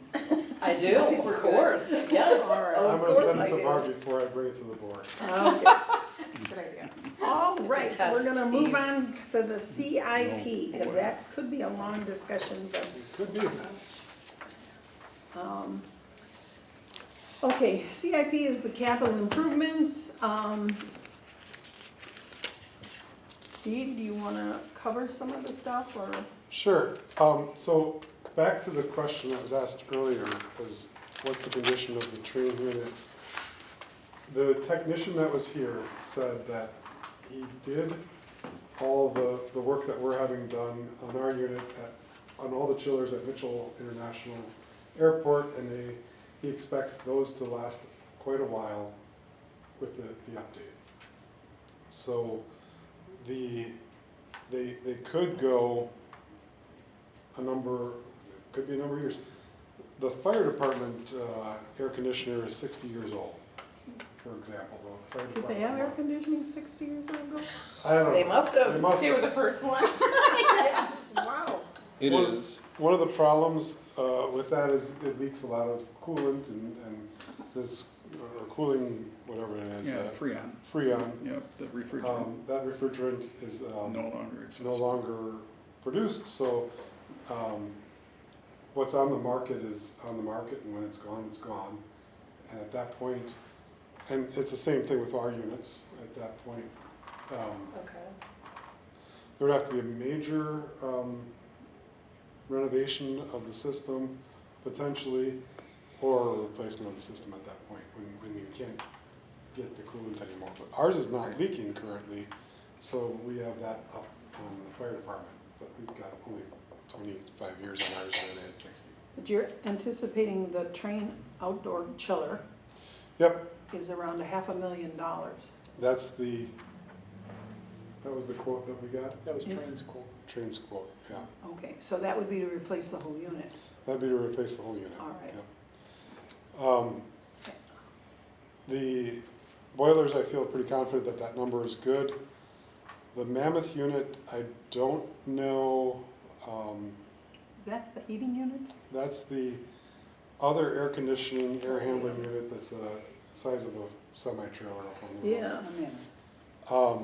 I do, I think we're of good. course, yes. All right. Of I'm gonna course send I it to do. Barb before I bring it to the board. Okay. Good idea. All a right, test, we're gonna move Steve. on to the CIP, No, because boy. that could be a long discussion, but, Could be. okay, CIP is the capital improvements. Steve, do you wanna cover some of the stuff, or? Sure. So back to the question that was asked earlier, was what's the condition of the train unit? The technician that was here said that he did all the work that we're having done on our unit on all the chillers at Mitchell International Airport, and he expects those to last quite a while with the update. So they could go could be a number of years. The fire department air conditioner is 60 years old, for example. The fire Did they have air department- conditioning 60 years ago? I don't know. They must have. They must They were have. the first one. Wow. It One- is, One of the problems with that is it leaks a lot of coolant and this, or cooling, whatever it is. yeah, Freon, Freon. yep, the refrigerant, That refrigerant is no longer exists. no longer produced, so what's on the market is on the market, and when it's gone, it's gone. And at that point, and it's the same thing with our units, at that point, Okay. there would have to be a major renovation of the system, potentially, or a replacement of the system at that point, when you can't get the coolant anymore. But ours is not leaking currently, so we have that up on the fire department, but we've got only 25 years on ours, and they had 60. But you're anticipating the train outdoor chiller Yep, is around $500,000. that was the quote that we got, That was Yeah. train's cool. train's quote, yeah. Okay, so that would be to replace the whole unit. That'd be to replace the whole unit. All right. Yep. The boilers, I feel pretty confident that that number is good. The Mammoth unit, I don't know, That's the heating unit? that's the other air conditioning, air handling unit that's the size of a semi-trailer up on the roof. Yeah.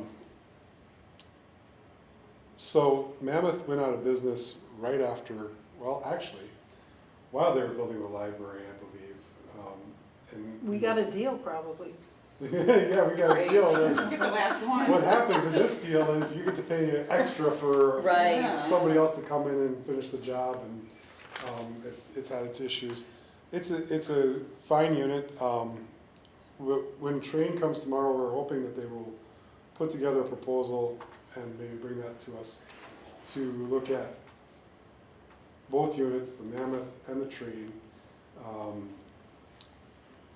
So Mammoth went out of business right after, well, actually, while they were building the library, I believe. And We got a deal probably. yeah, we got a deal. Get the last one. What happens in this deal is you get to pay extra for Right. somebody else to come in and finish the job, and it's had its issues. It's a fine unit. When train comes tomorrow, we're hoping that they will put together a proposal and maybe bring that to us to look at both units, the Mammoth and the train,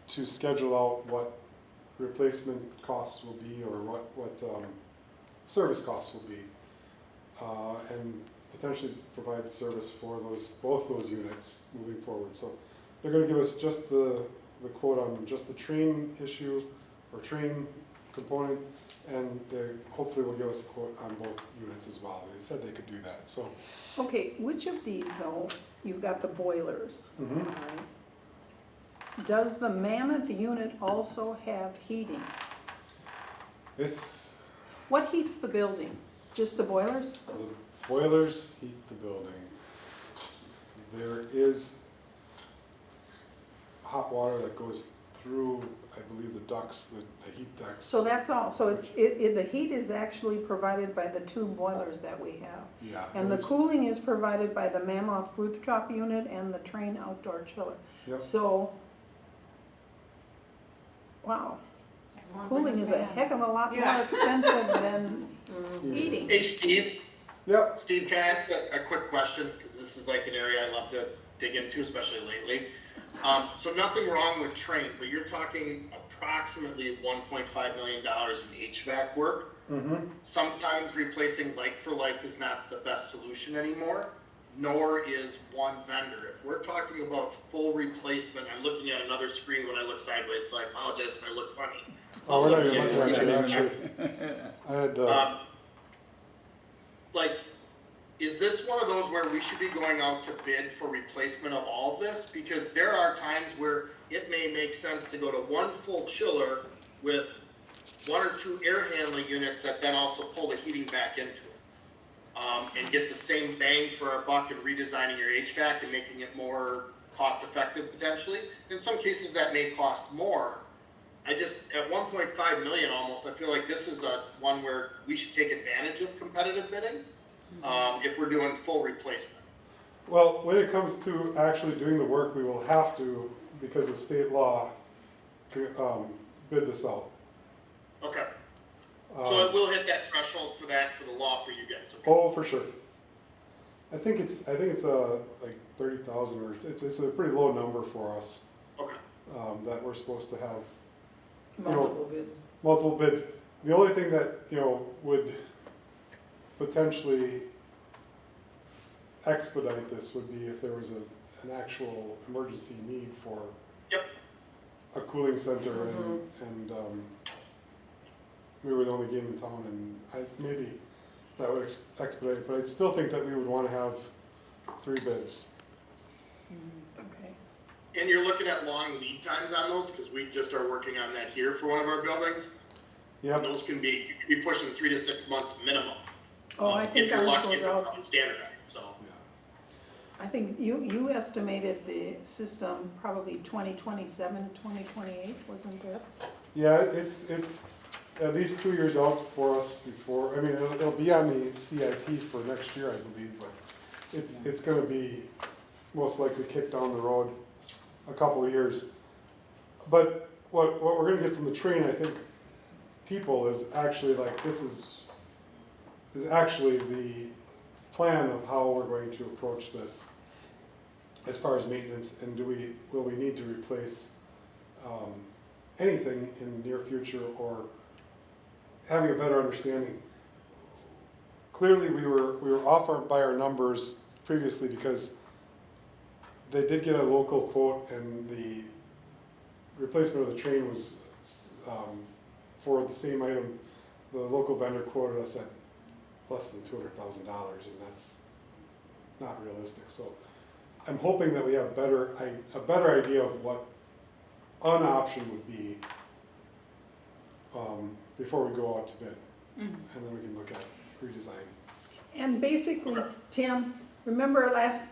to schedule out what replacement costs will be, or what service costs will be, and potentially provide service for both those units moving forward. So they're going to give us just the quote on just the train issue or train component, and they hopefully will give us a quote on both units as well. They said they could do that. So Okay, which of these though, you've got the boilers, mhm. all right? Does the Mammoth unit also have heating? It's What heats the building? Just the boilers? the boilers heat the building. There is hot water that goes through, I believe, the ducts, the heat ducts. So that's all, so the heat is actually provided by the two boilers that we have. Yeah. And the there's- cooling is provided by the Mammoth rooftop unit and the train outdoor chiller. Yep. So, wow, Everyone cooling bring is a a fan. heck of a lot more Yeah. expensive than Yeah. heating. Hey, Steve. Yep. Steve, can I ask a quick question? Because this is like an area I love to dig into, especially lately. So nothing wrong with train, but you're talking a approximately $1.5 million in HVAC work. Mm-hmm. Sometimes replacing like for like is not the best solution anymore, nor is one vendor. If we're talking about full replacement, I'm looking at another screen when I look sideways, so I apologize if I look funny. Oh, we're not even Yeah, looking at you, yeah. actually. I had, Like, is this one of those where we should be going out to bid for replacement of all of this? Because there are times where it may make sense to go to one full chiller with one or two air handling units that then also pull the heating back into it. And get the same bang for our buck in redesigning your HVAC and making it more cost effective potentially. In some cases that may cost more. I just, at 1.5 million almost, I feel like this is one where we should take advantage of competitive bidding if we're doing full replacement. well, when it comes to actually doing the work, we will have to, because of state law, bid this out. Okay, so it will hit that threshold for the law for you guys, okay? Oh, for sure. I think it's like 30,000, or it's a pretty low number for us, Okay, that we're supposed to have Multiple bids. multiple bids. The only thing that, would potentially expedite this would be if there was an actual emergency need for Yep. a cooling center and we were the only game in town, and maybe that would expedite it, but I still think that we would want to have 3 bids. Okay. and you're looking at long lead times on those, because we just are working on that here for one of our buildings. Yep. Those you could be pushing 3 to 6 months minimum. Oh, I think If you're ours lucky, goes if it's out, not standardized, so. I think you estimated the system probably 2027, 2028, wasn't it? Yeah, it's at least 2 years out for us before, I mean, it'll be on the CIP for next year, I believe, but it's gonna be most likely kicked down the road a couple of years. But what we're gonna get from the train, I think, people is actually like, this is actually the plan of how we're going to approach this as far as maintenance, and will we need to replace anything in the near future, or having a better understanding. Clearly, we were off by our numbers previously because they did get a local quote, and the replacement of the train was for the same item. The local vendor quoted us at less than $200,000, and that's not realistic. So I'm hoping that we have a better idea of what an option would be before we go out to bid, and then we can look at redesign. And basically, Tim, remember last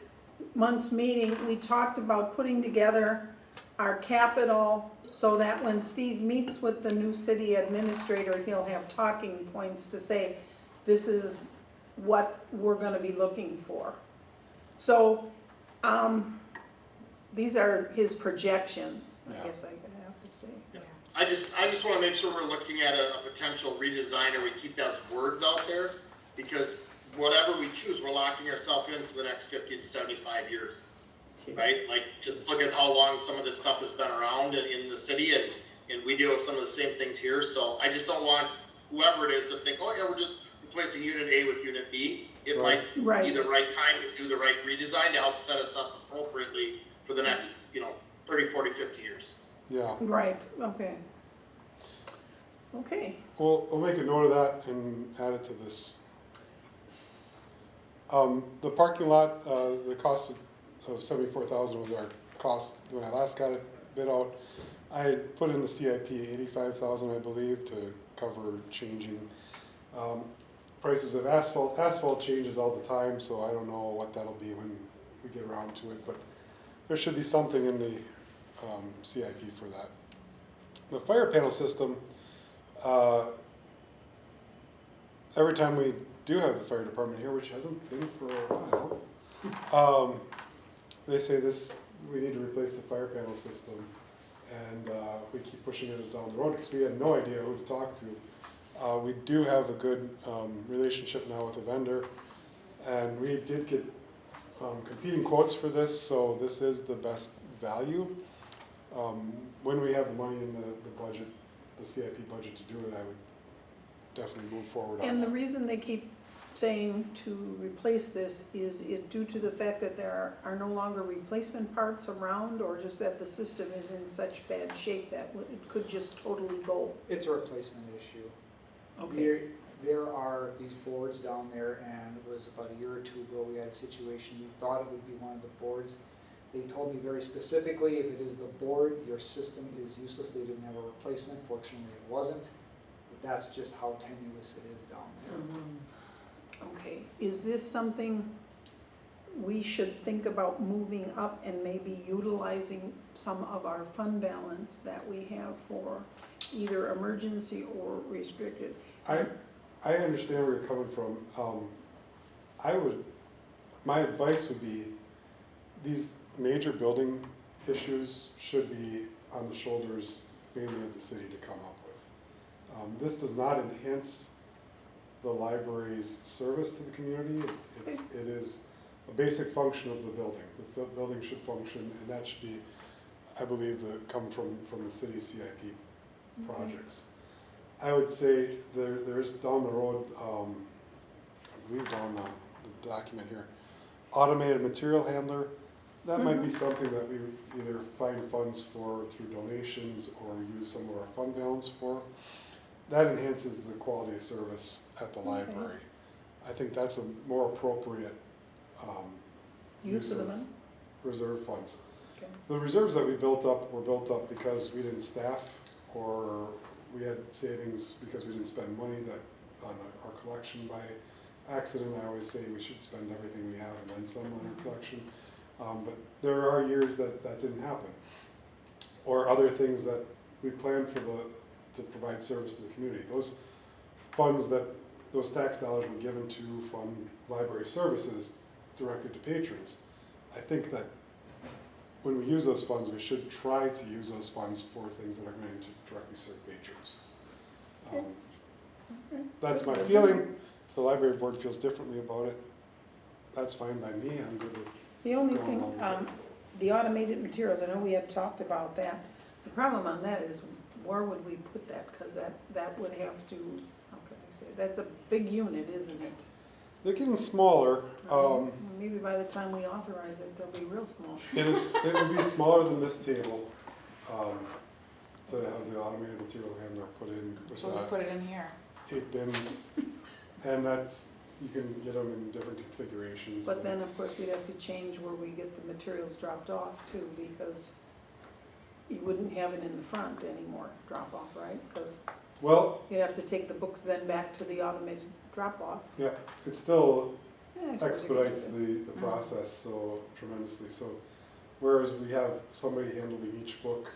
month's meeting, we talked about putting together our capital so that when Steve meets with the new city administrator, he'll have talking points to say, this is what we're gonna be looking for. So, these are his projections, I guess I have to say. I just want to make sure we're looking at a potential redesign, or we keep those words out there, because whatever we choose, we're locking ourselves in for the next 50 to 75 years, right? Like, just look at how long some of this stuff has been around in the city, and we deal with some of the same things here. So I just don't want whoever it is to think, oh yeah, we're just replacing Unit A with Unit B. It might be the right time to do the right redesign to help set us up appropriately for the next, 30, 40, 50 years. Yeah. Right, okay. Okay, We'll make a note of that and add it to this. The parking lot, the cost of $74,000 was our cost when I last got it bid out. I put in the CIP $85,000, I believe, to cover changing. Prices of asphalt changes all the time, so I don't know what that'll be when we get around to it, but there should be something in the CIP for that. The fire panel system, every time we do have the fire department here, which hasn't been for a while, they say we need to replace the fire panel system, and we keep pushing it down the road because we had no idea who to talk to. We do have a good relationship now with the vendor, and we did get competing quotes for this, so this is the best value. When we have the money in the budget, the CIP budget to do it, I would definitely move forward on And the that. reason they keep saying to replace this, is it due to the fact that there are no longer replacement parts around, or just that the system is in such bad shape that it could just totally go? It's a replacement issue. Okay, There are these boards down there, and it was about a year or two ago, we had a situation, we thought it would be one of the boards. They told me very specifically, if it is the board, your system is useless, they didn't have a replacement, fortunately it wasn't. But that's just how tenuous it is down there. okay. Is this something we should think about moving up and maybe utilizing some of our fund balance that we have for either emergency or restricted? I understand where you're coming from. My advice would be, these major building issues should be on the shoulders mainly of the city to come up with. This does not enhance the library's service to the community. It is a basic function of the building. The building should function, and that should be, I believe, come from the city CIP projects. I would say there's down the road, I believe down the document here, automated material handler. That might be something that we would either find funds for through donations or use some of our fund balance for. That enhances the quality of service at the library. I think that's a more appropriate Use of the money? reserve funds. Okay. The reserves that we built up were built up because we didn't staff, or we had savings because we didn't spend money on our collection by accident. I always say we should spend everything we have and then some on our collection. But there are years that didn't happen. Or other things that we planned to provide service to the community. Those funds those tax dollars were given to fund library services directly to patrons. I think that when we use those funds, we should try to use those funds for things that are going to directly serve patrons. That's my feeling. If the library board feels differently about it, that's fine by me. I'm good with. The only Going thing, along with the automated materials, I know we had talked about that. The problem on that is, where would we put that? Because that would have to, how can I say, that's a big unit, isn't it? They're getting smaller. Maybe by the time we authorize it, they'll be real small. It would be smaller than this table to have the automated material handler put in with So we put it in here. 8 bins. And you can get them in different configurations. But then, of course, we'd have to change where we get the materials dropped off too, because you wouldn't have it in the front anymore, drop off, right? Because Well, you'd have to take the books then back to the automated drop off. yeah, it still I suppose you could expedites do that. the process so tremendously. So whereas we have somebody handling each book,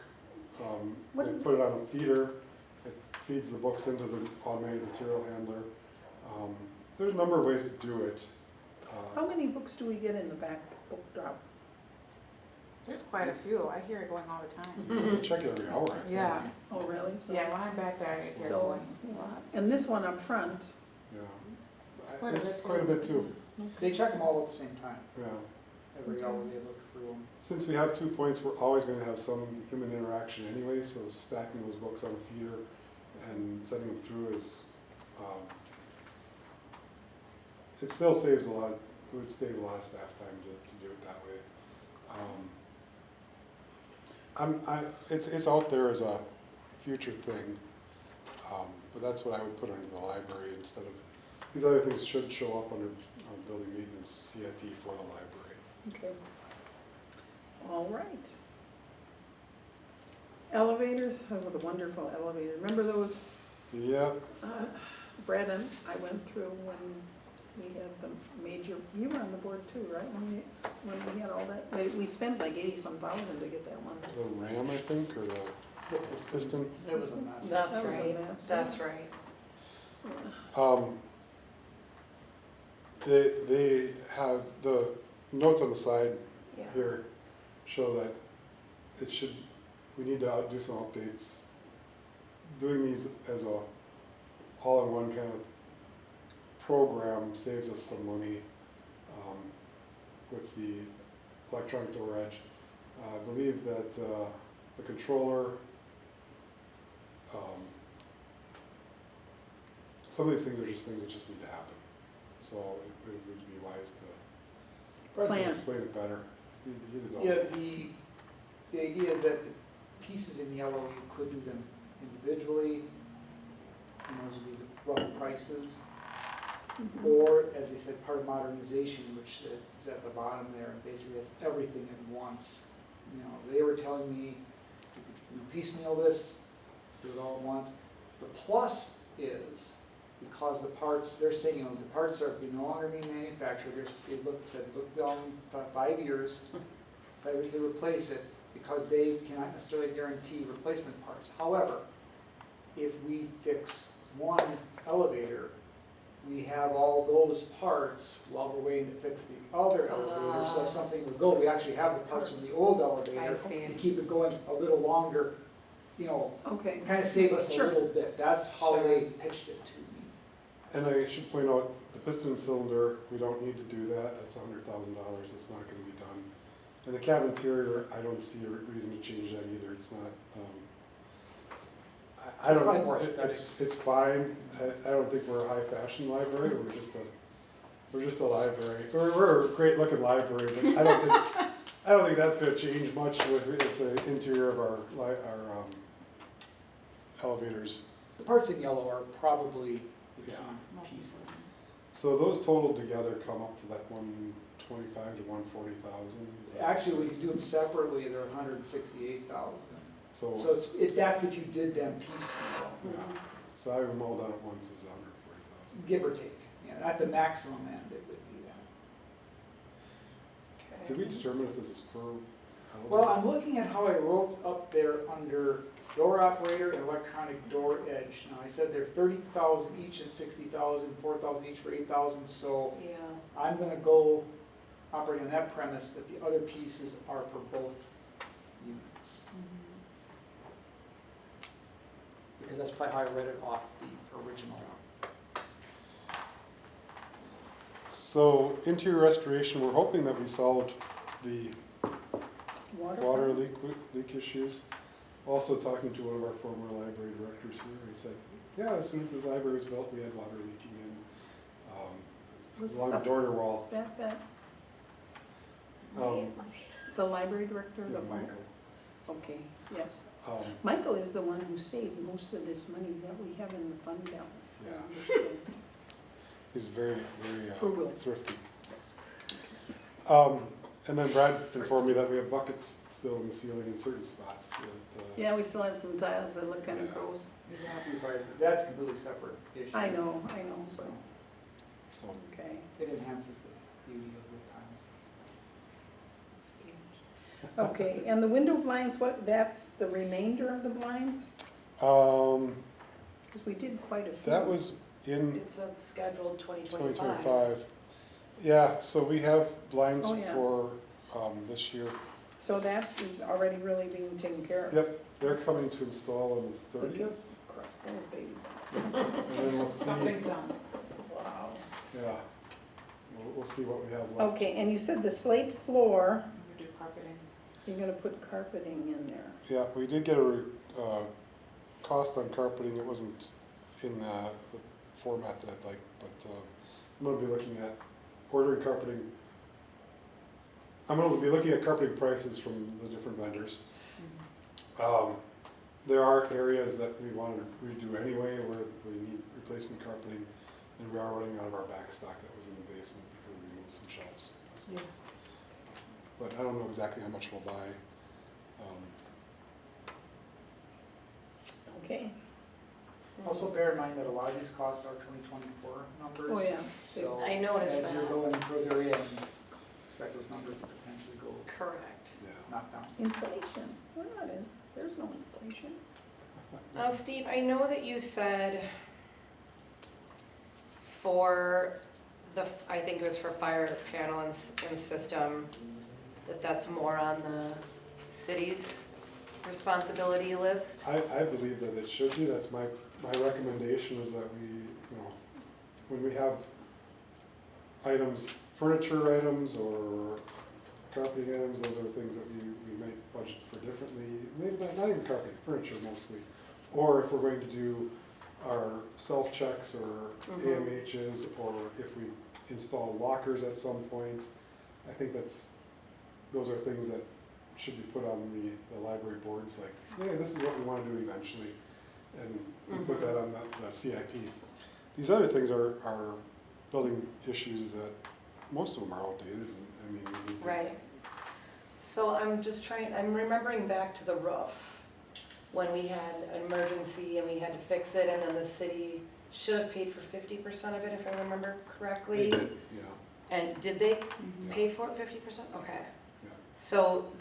What they is- put it on a feeder, it feeds the books into the automated material handler. There's a number of ways to do it. How many books do we get in the back book drop? There's quite a few. I hear it going all the time. You check it every hour, I think. Yeah, Oh, really? So- yeah, when I'm back there, I hear it So, going. a lot. And this one up front, Yeah. Quite a It's bit, quite a bit too, They check them all at the same time. yeah. Every hour they look through them. Since we have 2 points, we're always gonna have some human interaction anyway, so stacking those books on a feeder and sending them through is, it still saves a lot, it would save a lot of staff time to do it that way. It's out there as a future thing, but that's what I would put under the library instead of, these other things should show up under building maintenance CIP for the library. okay. All right. Elevators, oh, the wonderful elevator. Remember those, Yeah, Brad and I went through when we had the major, you were on the board too, right? When we had all that, we spent like 80-some thousand to get that one. the RAM, I think, or the piston. It was a mess. That's That was a right, mess. that's right. They have, the notes on the side Yeah. here show that we need to do some updates. Doing these as a all-in-one kind of program saves us some money with the electronic door edge. I believe that the controller. Some of these things are just things that just need to happen. So it would be wise to, Brad can Plan. explain it better. He did all. Yeah, the idea is that the pieces in yellow, you could do them individually, and those would be the rough prices. Or, as they said, part of modernization, which is at the bottom there, and basically that's everything at once. You know, they were telling me, you know, piecemeal this, do it all at once. The plus is, because the parts, they're saying, you know, the parts are no longer being manufactured, they look down 5 years, 5 years they replace it, because they cannot necessarily guarantee replacement parts. However, if we fix one elevator, we have all those parts while we're waiting to fix the other elevator, so if something would go, we actually have the parts from the old elevator I see. to keep it going a little longer, you know, Okay, kind of save us a Sure. little bit. That's how Sure. they pitched it to me. And I should point out, the piston cylinder, we don't need to do that, that's $100,000, it's not gonna be done. And the cab interior, I don't see a reason to change that either, it's not, I It's don't, probably more it's, aesthetics. it's fine, I don't think we're a high fashion library, we're just a library, we're a great looking library, but I don't think that's gonna change much with the interior of our elevators. The parts in yellow are probably the Yeah. key pieces. So those totaled together come up to that 125 to 140,000. Actually, we can do them separately, they're 168,000. So, So that's if you did them piecemeal, yeah, so I them all done at once is 140,000. give or take. Yeah, at the maximum end, it would be that. Did we determine if this is per elevator? Well, I'm looking at how I wrote up there under door operator and electronic door edge. Now, I said they're 30,000 each and 60,000, 4,000 each for 8,000, so Yeah. I'm gonna go operating on that premise that the other pieces are for both units. Because that's probably how I read it off the original. So interior restoration, we're hoping that we solved the water leak issues. Also talking to one of our former library directors here, he said, yeah, as soon as the library was built, we had water leaking Was in, along the- the door wall. is that Um, the library director? yeah, the one- Michael. Okay, yes. Um, Michael is the one who saved most of this money that we have in the fund balance. I Yeah. understand. He's very, very Frugal. thrifty. And then Brad informed me that we have buckets still in the ceiling in certain spots. Yeah, we still have some tiles that look kind of Yeah. gross. That's a completely separate issue. I know, So So, okay. it enhances the beauty of the times. Okay, and the window blinds, that's the remainder of the blinds? Because we did quite a few. that was in It's a scheduled 2025. 2025. Yeah, so we have blinds Oh, yeah. for this year. So that is already really being taken care of? Yep, they're coming to install on the We can 30th, cross those babies and then we'll see, Something's done. out. Wow. yeah, we'll see what we have left. Okay, and you said the slate floor, We do carpeting. you're gonna put carpeting in there. Yeah, we did get a cost on carpeting, it wasn't in the format that I'd like, but I'm gonna be looking at ordering carpeting. I'm gonna be looking at carpeting prices from the different vendors. There are areas that we want to redo anyway, where we need replacement carpeting, and we are running out of our back stock that was in the basement because we moved some shelves. Yeah. But I don't know exactly how much we'll buy. Okay, Also bear in mind that a lot of these costs are 2024 numbers. Oh, yeah. So I noticed as you're that. going further in, expect those numbers to potentially go Correct. Yeah. knock down. inflation, we're not in, there's no inflation. Now, Steve, I know that you said for I think it was for fire panel and system, that's more on the city's responsibility list. I believe that it should be, that's my recommendation is that we, when we have items, furniture items or carpeting items, those are things that we might budget for differently, maybe not even carpeting, furniture mostly. Or if we're going to do our self-checks or AMHs, or if we install lockers at some point, I think those are things that should be put on the library boards, like, hey, this is what we want to do eventually, and we put that on the CIP. These other things are building issues that, most of them are outdated, and I mean, we need to- Right. So I'm remembering back to the roof, when we had an emergency and we had to fix it, and then the city should have paid for 50% of it, if I remember correctly. They did, yeah. And did they pay for it 50%? Okay. Yeah. So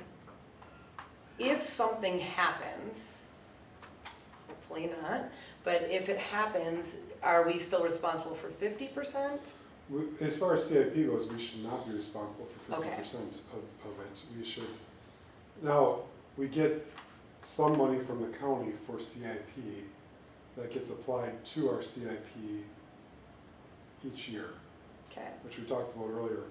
if something happens, hopefully not, but if it happens, are we still responsible for 50%? As far as CIP goes, we should not be responsible for Okay. 50% of it. We should, now, we get some money from the county for CIP that gets applied to our CIP each year, Okay. which we talked about earlier.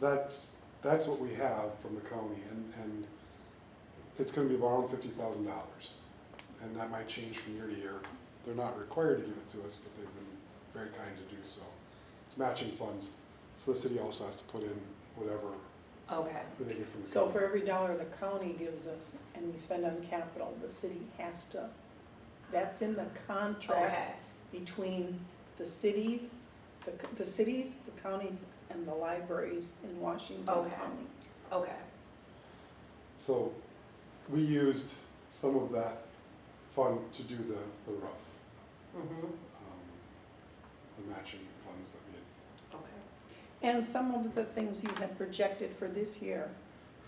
That's what we have from the county, and it's gonna be around $50,000. And that might change from year to year. They're not required to give it to us, but they've been very kind to do so. It's matching funds, so the city also has to put in whatever Okay. they get from the So county. for every dollar the county gives us and we spend on capital, the city has to, that's in the contract Okay. between the cities, the counties, and the libraries in Washington Okay. County. Okay. So we used some of that fund to do the roof, Mm-hmm. the matching funds that we had. Okay. And some of the things you had projected for this year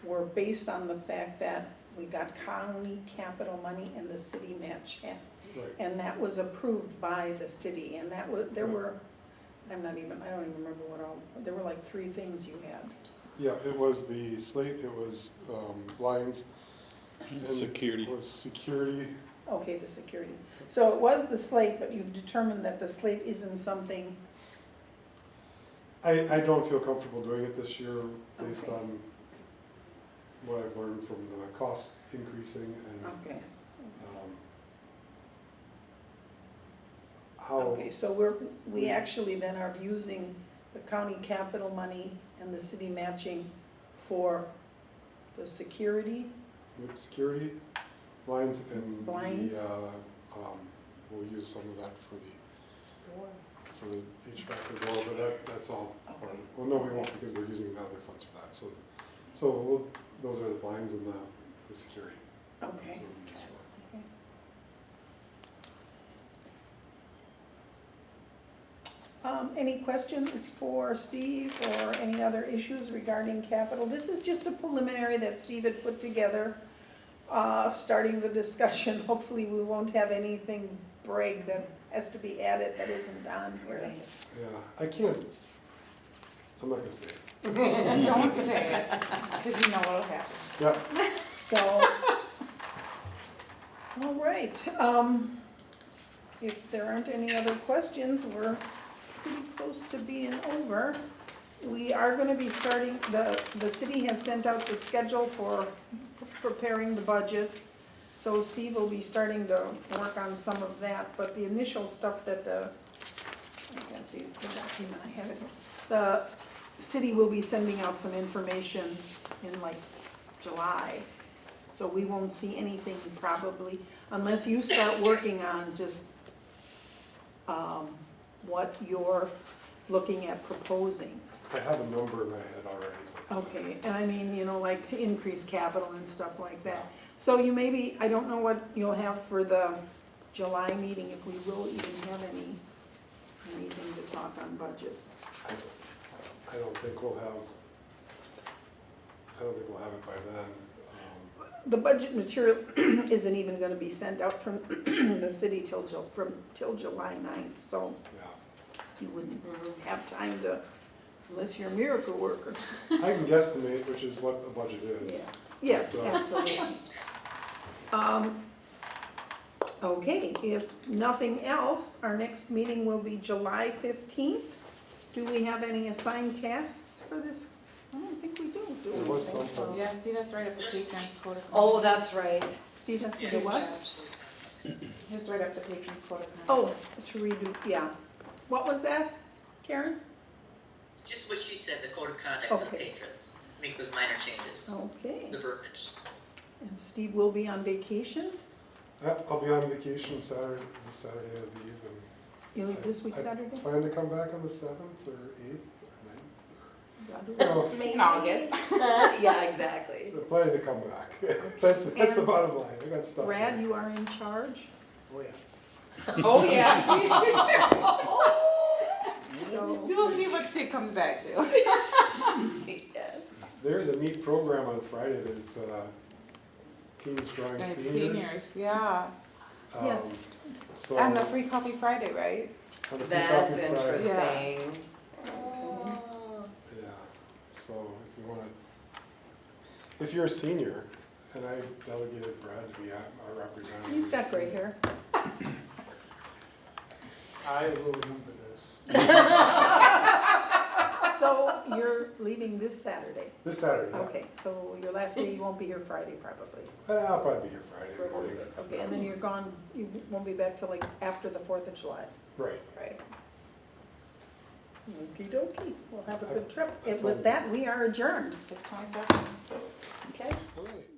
were based on the fact that we got county capital money and the city match it. Right. And that was approved by the city, and that was, there were, I don't even remember what all, there were like 3 things you had. Yeah, it was the slate, it was blinds. and Security. It was security. Okay, the security. So it was the slate, but you've determined that the slate isn't something, I don't feel comfortable doing it this year based Okay. on what I've learned from the costs increasing and okay. how. Okay, so we actually then are using the county capital money and the city matching for the security. Security, blinds, and Blinds. we'll use some of that for the HVAC door, but that's all part of it. Well, no, we won't, because we're using the other funds for that, so those are the blinds and the security. Okay. That's what we use for. Okay. Any questions for Steve or any other issues regarding capital? This is just a preliminary that Steve had put together, starting the discussion. Hopefully we won't have anything break that has to be added that isn't on here. Yeah, I can't, I'm not gonna say it. Don't say it, because you know what'll happen. Yeah, So, all right, if there aren't any other questions, we're pretty close to being over. We are gonna be starting, the city has sent out the schedule for preparing the budgets. So Steve will be starting to work on some of that, but the initial stuff that I can't see the document, I have it. The city will be sending out some information in like July. So we won't see anything probably, unless you start working on just, what you're looking at proposing. I have a number in my head already. Okay, and I mean, like to increase capital and stuff like that. So you maybe, I don't know what you'll have for the July meeting, if we will even have anything to talk on budgets. I don't think we'll have it by then. The budget material isn't even gonna be sent out from the city till July 9th, so Yeah, you wouldn't have time to, unless you're a miracle worker. I can guesstimate, which is what the budget is. Yeah. Yes, So- absolutely. Okay, if nothing else, our next meeting will be July 15th. Do we have any assigned tasks for this? I don't think we do There was something. Yeah, Steve has to write up the patrons code of conduct. Oh, that's right. Steve has to do what? He has to write up the patrons code of conduct. Oh, to redo, yeah. What was that, Karen? Just what she said, the code of conduct for the Okay. patrons. Make those minor changes, Okay. the verbiage. And Steve will be on vacation? I'll be on vacation this Saturday I leave, and You leave this week, I Saturday? plan to come back on the 7th or 8th or 9th. God, In August. Yeah, exactly. I'm planning to come back. That's the And bottom line, I got stuff. Brad, you are in charge, Oh, yeah. Oh, yeah. so, So we'll see what Steve comes back to. Yes. There's a neat program on Friday that's teens drawing And seniors. seniors, yeah. yes. So, And the free coffee Friday, right? on the free That's coffee Friday. interesting. Yeah, so if you wanna, if you're a senior, and I delegated Brad to be our representative. He's got gray hair. I will remember this. So you're leaving this Saturday? This Saturday, yeah. Okay, so your last day, you won't be here Friday probably, I'll probably be here Friday for a little morning. bit. Okay, and then you're gone, you won't be back till like after the 4th of July. Right. Right. Okey dokey, we'll have a good trip. And with that, we are adjourned. 6:27. Okay. All right.